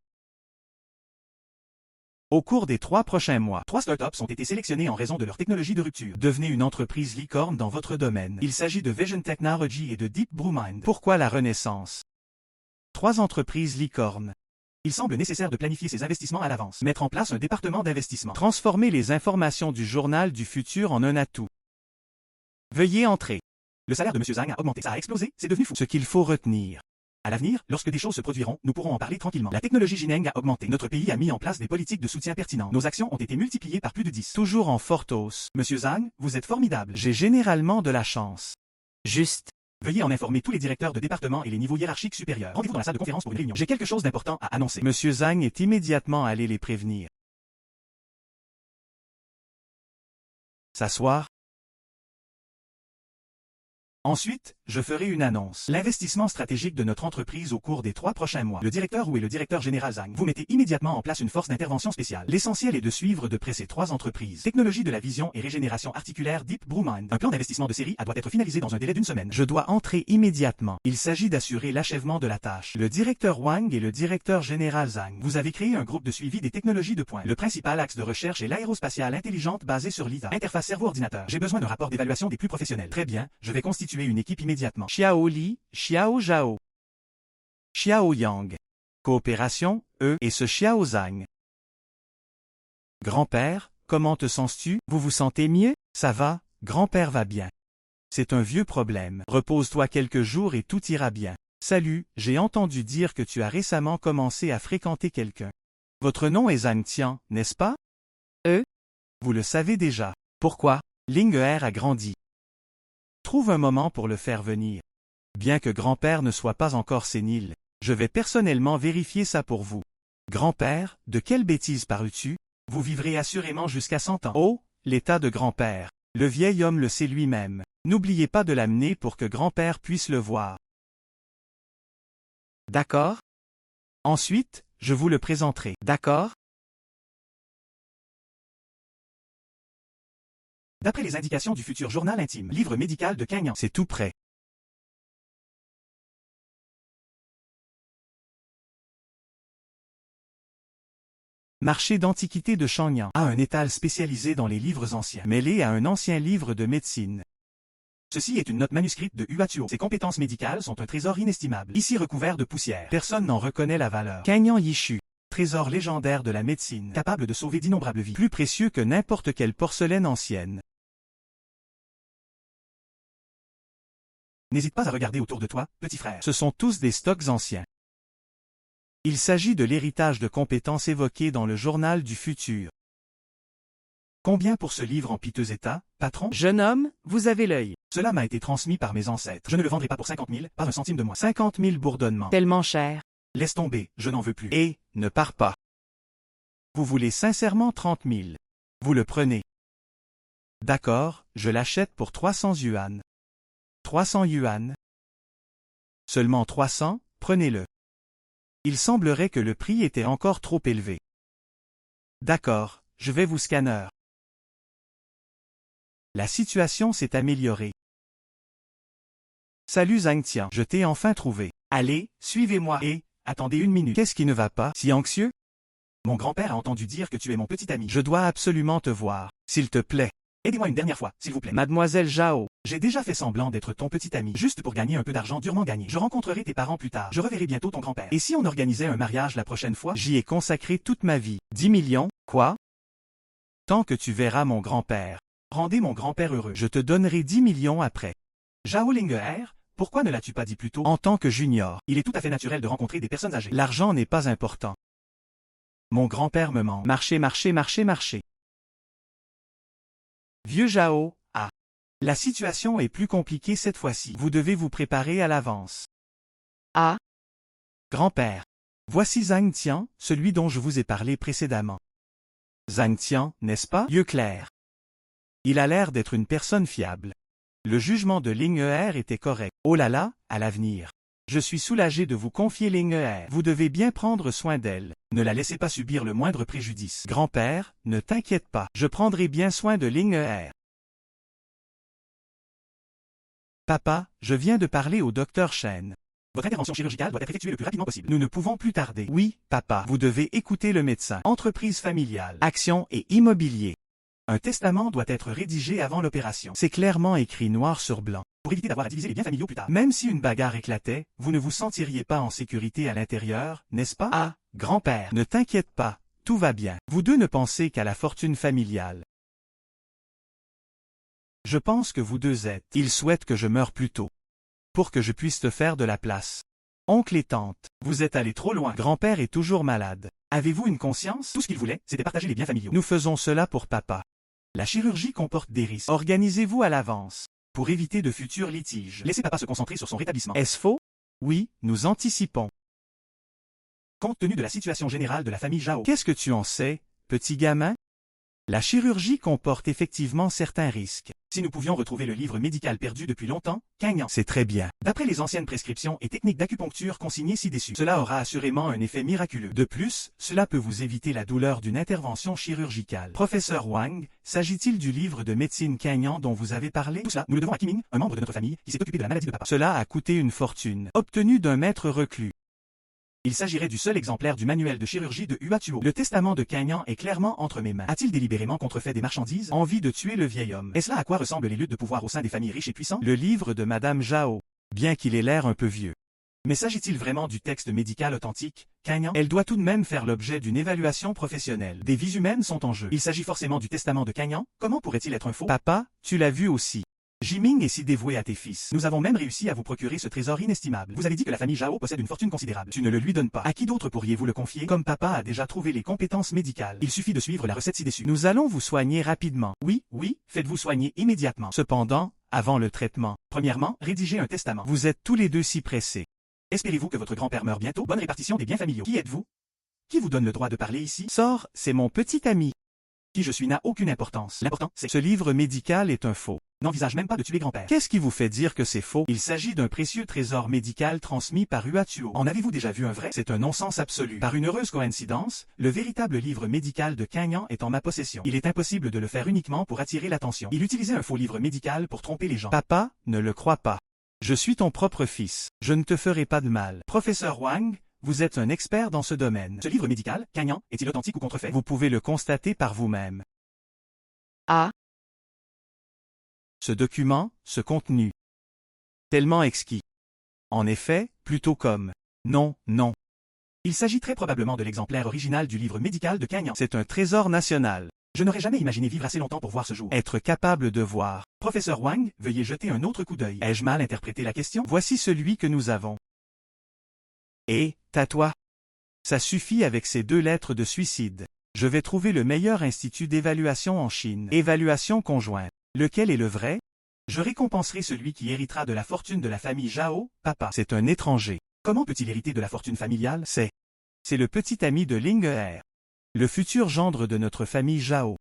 Au cours des 3 prochains mois, 3 startups ont été sélectionnées en raison de leur technologie de rupture. Devenez une entreprise licorne dans votre domaine. Il s'agit de Vision Technology et de Deep Blue Mind. Pourquoi la renaissance? 3 entreprises licornes. Il semble nécessaire de planifier ses investissements à l'avance. Mettre en place un département d'investissement. Transformer les informations du journal du futur en un atout. Veuillez entrer. Le salaire de M. Zhang a augmenté, ça a explosé, c'est devenu fou. Ce qu'il faut retenir. À l'avenir, lorsque des choses se produiront, nous pourrons en parler tranquillement. La technologie Jineng a augmenté. Notre pays a mis en place des politiques de soutien pertinentes. Nos actions ont été multipliées par plus de 10. Toujours en forte hausse. Monsieur Zhang, vous êtes formidable. J'ai généralement de la chance. Juste. Veuillez en informer tous les directeurs de département et les niveaux hiérarchiques supérieurs. Rendez-vous dans la salle de conférence pour une réunion. J'ai quelque chose d'important à annoncer. Monsieur Zhang est immédiatement allé les prévenir. S'asseoir. Ensuite, je ferai une annonce. L'investissement stratégique de notre entreprise au cours des 3 prochains mois. Le directeur ou est le directeur général Zhang. Vous mettez immédiatement en place une force d'intervention spéciale. L'essentiel est de suivre de près ces 3 entreprises. Technologie de la vision et régénération articulaire Deep Blue Mind. Un plan d'investissement de série A doit être finalisé dans un délai d'1 semaine. Je dois entrer immédiatement. Il s'agit d'assurer l'achèvement de la tâche. Le directeur Wang et le directeur général Zhang. Vous avez créé un groupe de suivi des technologies de pointe. Le principal axe de recherche est l'aérospatiale intelligente basée sur l'IDA. Interface cerveau-ordinateur. J'ai besoin d'un rapport d'évaluation des plus professionnels. Très bien, je vais constituer une équipe immédiatement. Xiao Li, Xiao Zhao, Xiao Yang. Coopération, et ce Xiao Zhang. Grand-père, comment te sens-tu? Vous vous sentez mieux? Ça va, grand-père va bien. C'est un vieux problème. Repose-toi quelques jours et tout ira bien. Salut, j'ai entendu dire que tu as récemment commencé à fréquenter quelqu'un. Votre nom est Zhang Tian, n'est-ce pas? Vous le savez déjà. Pourquoi? Ling Er a grandi. Trouve un moment pour le faire venir. Bien que grand-père ne soit pas encore sénile, je vais personnellement vérifier ça pour vous. Grand-père, de quelle bêtise parles-tu? Vous vivrez assurément jusqu'à 100 ans. Oh, l'état de grand-père. Le vieil homme le sait lui-même. N'oubliez pas de l'amener pour que grand-père puisse le voir. D'accord? Ensuite, je vous le présenterai. D'accord? D'après les indications du futur journal intime, livre médical de Kang Yang. C'est tout prêt. Marché d'antiquités de Shenyang a un étal spécialisé dans les livres anciens, mêlé à un ancien livre de médecine. Ceci est une note manuscrite de Huatuo. Ses compétences médicales sont un trésor inestimable, ici recouvert de poussière. Personne n'en reconnaît la valeur. Kang Yang Yishu. Trésor légendaire de la médecine, capable de sauver d'innombrables vies, plus précieux que n'importe quelle porcelaine ancienne. N'hésite pas à regarder autour de toi, petit frère. Ce sont tous des stocks anciens. Il s'agit de l'héritage de compétences évoquées dans le journal du futur. Combien pour ce livre en piteux état, patron? Jeune homme, vous avez l'œil. Cela m'a été transmis par mes ancêtres. Je ne le vendrai pas pour 50 000, pas un centime de moins. 50 000 bourdonnements. Tellement cher. Laisse tomber, je n'en veux plus. Et, ne pars pas. Vous voulez sincèrement 30 000. Vous le prenez. D'accord, je l'achète pour 300 yuan. 300 yuan. Seulement 300, prenez-le. Il semblerait que le prix était encore trop élevé. D'accord, je vais vous scanner. La situation s'est améliorée. Salut Zhang Tian, je t'ai enfin trouvé. Allez, suivez-moi et, attendez une minute. Qu'est-ce qui ne va pas? Si anxieux? Mon grand-père a entendu dire que tu es mon petit ami. Je dois absolument te voir. S'il te plaît. Aidez-moi une dernière fois, s'il vous plaît. Mademoiselle Zhao. J'ai déjà fait semblant d'être ton petit ami, juste pour gagner un peu d'argent durement gagné. Je rencontrerai tes parents plus tard. Je reverrai bientôt ton grand-père. Et si on organisait un mariage la prochaine fois? J'y ai consacré toute ma vie. 10 millions? Quoi? Tant que tu verras mon grand-père. Rendez mon grand-père heureux. Je te donnerai 10 millions après. Zhao Linger, pourquoi ne l'as-tu pas dit plus tôt? En tant que junior, il est tout à fait naturel de rencontrer des personnes âgées. L'argent n'est pas important. Mon grand-père me ment. Marché, marché, marché, marché. Vieux Zhao, la situation est plus compliquée cette fois-ci. Vous devez vous préparer à l'avance. Grand-père. Voici Zhang Tian, celui dont je vous ai parlé précédemment. Zhang Tian, n'est-ce pas? Yeux clairs. Il a l'air d'être une personne fiable. Le jugement de Ling Er était correct. Oh là là, à l'avenir. Je suis soulagé de vous confier Ling Er. Vous devez bien prendre soin d'elle. Ne la laissez pas subir le moindre préjudice. Grand-père, ne t'inquiète pas. Je prendrai bien soin de Ling Er. Papa, je viens de parler au docteur Shen. Votre intervention chirurgicale doit être effectuée le plus rapidement possible. Nous ne pouvons plus tarder. Oui, papa. Vous devez écouter le médecin. Entreprise familiale, actions et immobilier. Un testament doit être rédigé avant l'opération. C'est clairement écrit noir sur blanc. Pour éviter d'avoir à diviser les biens familiaux plus tard. Même si une bagarre éclatait, vous ne vous sentiriez pas en sécurité à l'intérieur, n'est-ce pas? Grand-père. Ne t'inquiète pas, tout va bien. Vous deux ne pensez qu'à la fortune familiale. Je pense que vous deux êtes. Il souhaite que je meure plus tôt. Pour que je puisse te faire de la place. Oncle et tante, vous êtes allés trop loin. Grand-père est toujours malade. Avez-vous une conscience? Tout ce qu'il voulait, c'était partager les biens familiaux. Nous faisons cela pour papa. La chirurgie comporte des risques. Organisez-vous à l'avance. Pour éviter de futurs litiges. Laissez papa se concentrer sur son rétablissement. Est-ce faux? Oui, nous anticipons. Compte tenu de la situation générale de la famille Zhao. Qu'est-ce que tu en sais, petit gamin? La chirurgie comporte effectivement certains risques. Si nous pouvions retrouver le livre médical perdu depuis longtemps, Kang-Yan. C'est très bien. D'après les anciennes prescriptions et techniques d'acupuncture consignées ci-dessus, cela aura assurément un effet miraculeux. De plus, cela peut vous éviter la douleur d'une intervention chirurgicale. Professeur Wang, s'agit-il du livre de médecine Kang-Yan dont vous avez parlé? Tout cela, nous le devons à Kiming, un membre de notre famille, qui s'est occupé de la maladie de papa. Cela a coûté une fortune, obtenue d'un maître reclus. Il s'agirait du seul exemplaire du manuel de chirurgie de Huatuo. Le testament de Kang-Yan est clairement entre mes mains. A-t-il délibérément contrefait des marchandises? Envie de tuer le vieil homme. Est-ce là à quoi ressemblent les luttes de pouvoir au sein des familles riches et puissantes? Le livre de Madame Zhao. Bien qu'il ait l'air un peu vieux. Mais s'agit-il vraiment du texte médical authentique, Kang-Yan? Elle doit tout de même faire l'objet d'une évaluation professionnelle. Des vies humaines sont en jeu. Il s'agit forcément du testament de Kang-Yan? Comment pourrait-il être un faux? Papa, tu l'as vu aussi. Jiming est si dévoué à tes fils. Nous avons même réussi à vous procurer ce trésor inestimable. Vous avez dit que la famille Zhao possède une fortune considérable. Tu ne le lui donnes pas. À qui d'autre pourriez-vous le confier? Comme papa a déjà trouvé les compétences médicales. Il suffit de suivre la recette ci-dessus. Nous allons vous soigner rapidement. Oui, faites-vous soigner immédiatement. Cependant, avant le traitement, premièrement, rédigez un testament. Vous êtes tous les deux si pressés. Espérez-vous que votre grand-père meure bientôt? Bonne répartition des biens familiaux. Qui êtes-vous? Qui vous donne le droit de parler ici? Sors, c'est mon petit ami. Qui je suis n'a aucune importance. L'important, c'est... Ce livre médical est un faux. N'envisage même pas de tuer grand-père. Qu'est-ce qui vous fait dire que c'est faux? Il s'agit d'un précieux trésor médical transmis par Huatuo. En avez-vous déjà vu un vrai? C'est un non-sens absolu. Par une heureuse coïncidence, le véritable livre médical de Kang-Yan est en ma possession. Il est impossible de le faire uniquement pour attirer l'attention. Il utilisait un faux livre médical pour tromper les gens. Papa, ne le crois pas. Je suis ton propre fils. Je ne te ferai pas de mal. Professeur Wang, vous êtes un expert dans ce domaine. Ce livre médical, Kang-Yan, est-il authentique ou contrefait? Vous pouvez le constater par vous-même. Ah, Ce document, ce contenu. Tellement exquis. En effet, plutôt comme. Non. Il s'agit très probablement de l'exemplaire original du livre médical de Kang-Yan. C'est un trésor national. Je n'aurais jamais imaginé vivre assez longtemps pour voir ce jour. Être capable de voir. Professeur Wang, veuillez jeter un autre coup d'œil. Ai-je mal interprété la question? Voici celui que nous avons. Et, tais-toi. Ça suffit avec ces 2 lettres de suicide. Je vais trouver le meilleur institut d'évaluation en Chine. Évaluation conjointe. Lequel est le vrai? Je récompenserai celui qui héritera de la fortune de la famille Zhao, papa. C'est un étranger. Comment peut-il hériter de la fortune familiale? C'est le petit ami de Ling Er. Le futur gendre de notre famille Zhao.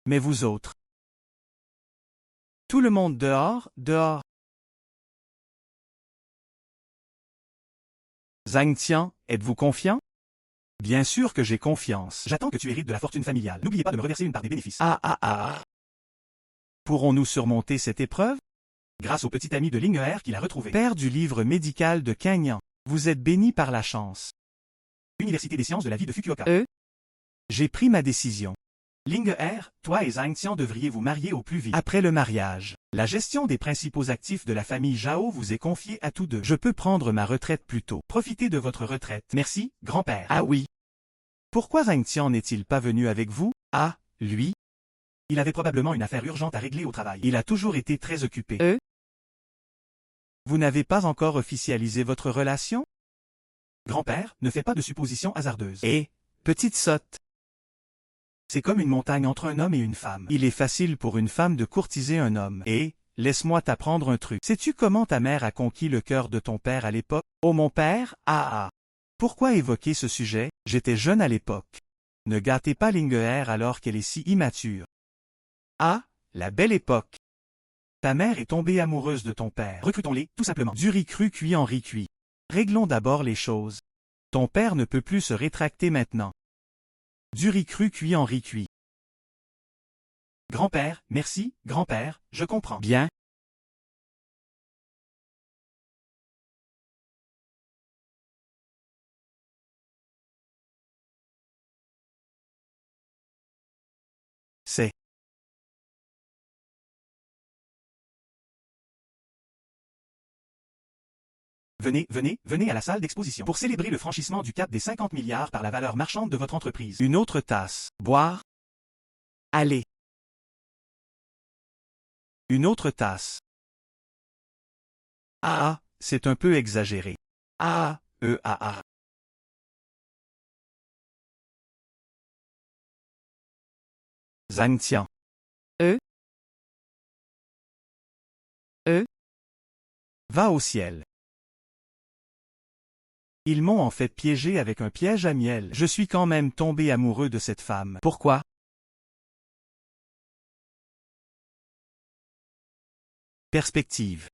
Mais vous autres? Tout le monde dehors. Zhang Tian, êtes-vous confiant? Bien sûr que j'ai confiance. J'attends que tu hérites de la fortune familiale. N'oubliez pas de me reverser une part des bénéfices. Pourrons-nous surmonter cette épreuve? Grâce au petit ami de Ling Er qu'il a retrouvé. Père du livre médical de Kang-Yan. Vous êtes béni par la chance. Université des sciences de la vie de Fukuoka. J'ai pris ma décision. Ling Er, toi et Zhang Tian devriez vous marier au plus vite. Après le mariage, la gestion des principaux actifs de la famille Zhao vous est confiée à tous deux. Je peux prendre ma retraite plus tôt. Profitez de votre retraite. Merci, grand-père. Ah oui. Pourquoi Zhang Tian n'est-il pas venu avec vous? Ah, lui? Il avait probablement une affaire urgente à régler au travail. Il a toujours été très occupé. Vous n'avez pas encore officialisé votre relation? Grand-père, ne fais pas de suppositions hasardeuses. Petite sotte. C'est comme une montagne entre un homme et une femme. Il est facile pour une femme de courtiser un homme. Laisse-moi t'apprendre un truc. Sais-tu comment ta mère a conquis le cœur de ton père à l'époque? Oh mon père? Pourquoi évoquer ce sujet? J'étais jeune à l'époque. Ne gâtez pas Ling Er alors qu'elle est si immature. Ah, la belle époque. Ta mère est tombée amoureuse de ton père. Recrutons-les, tout simplement. Du riz cru cuit en riz cuit. Réglons d'abord les choses. Ton père ne peut plus se rétracter maintenant. Du riz cru cuit en riz cuit. Grand-père, merci, grand-père, je comprends. Bien. C'est. Venez à la salle d'exposition. Pour célébrer le franchissement du cap des 50 milliards par la valeur marchande de votre entreprise. Une autre tasse. Boire? Allez. Une autre tasse. Ah, c'est un peu exagéré. Ah, ah. Zhang-tian. Va au ciel. Ils m'ont en fait piégé avec un piège à miel. Je suis quand même tombé amoureux de cette femme. Pourquoi? Perspective.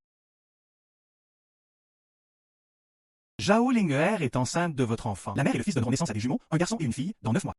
Zhao Ling'er est enceinte de votre enfant. La mère et le fils donneront naissance à des jumeaux, un garçon et une fille, dans 9 mois.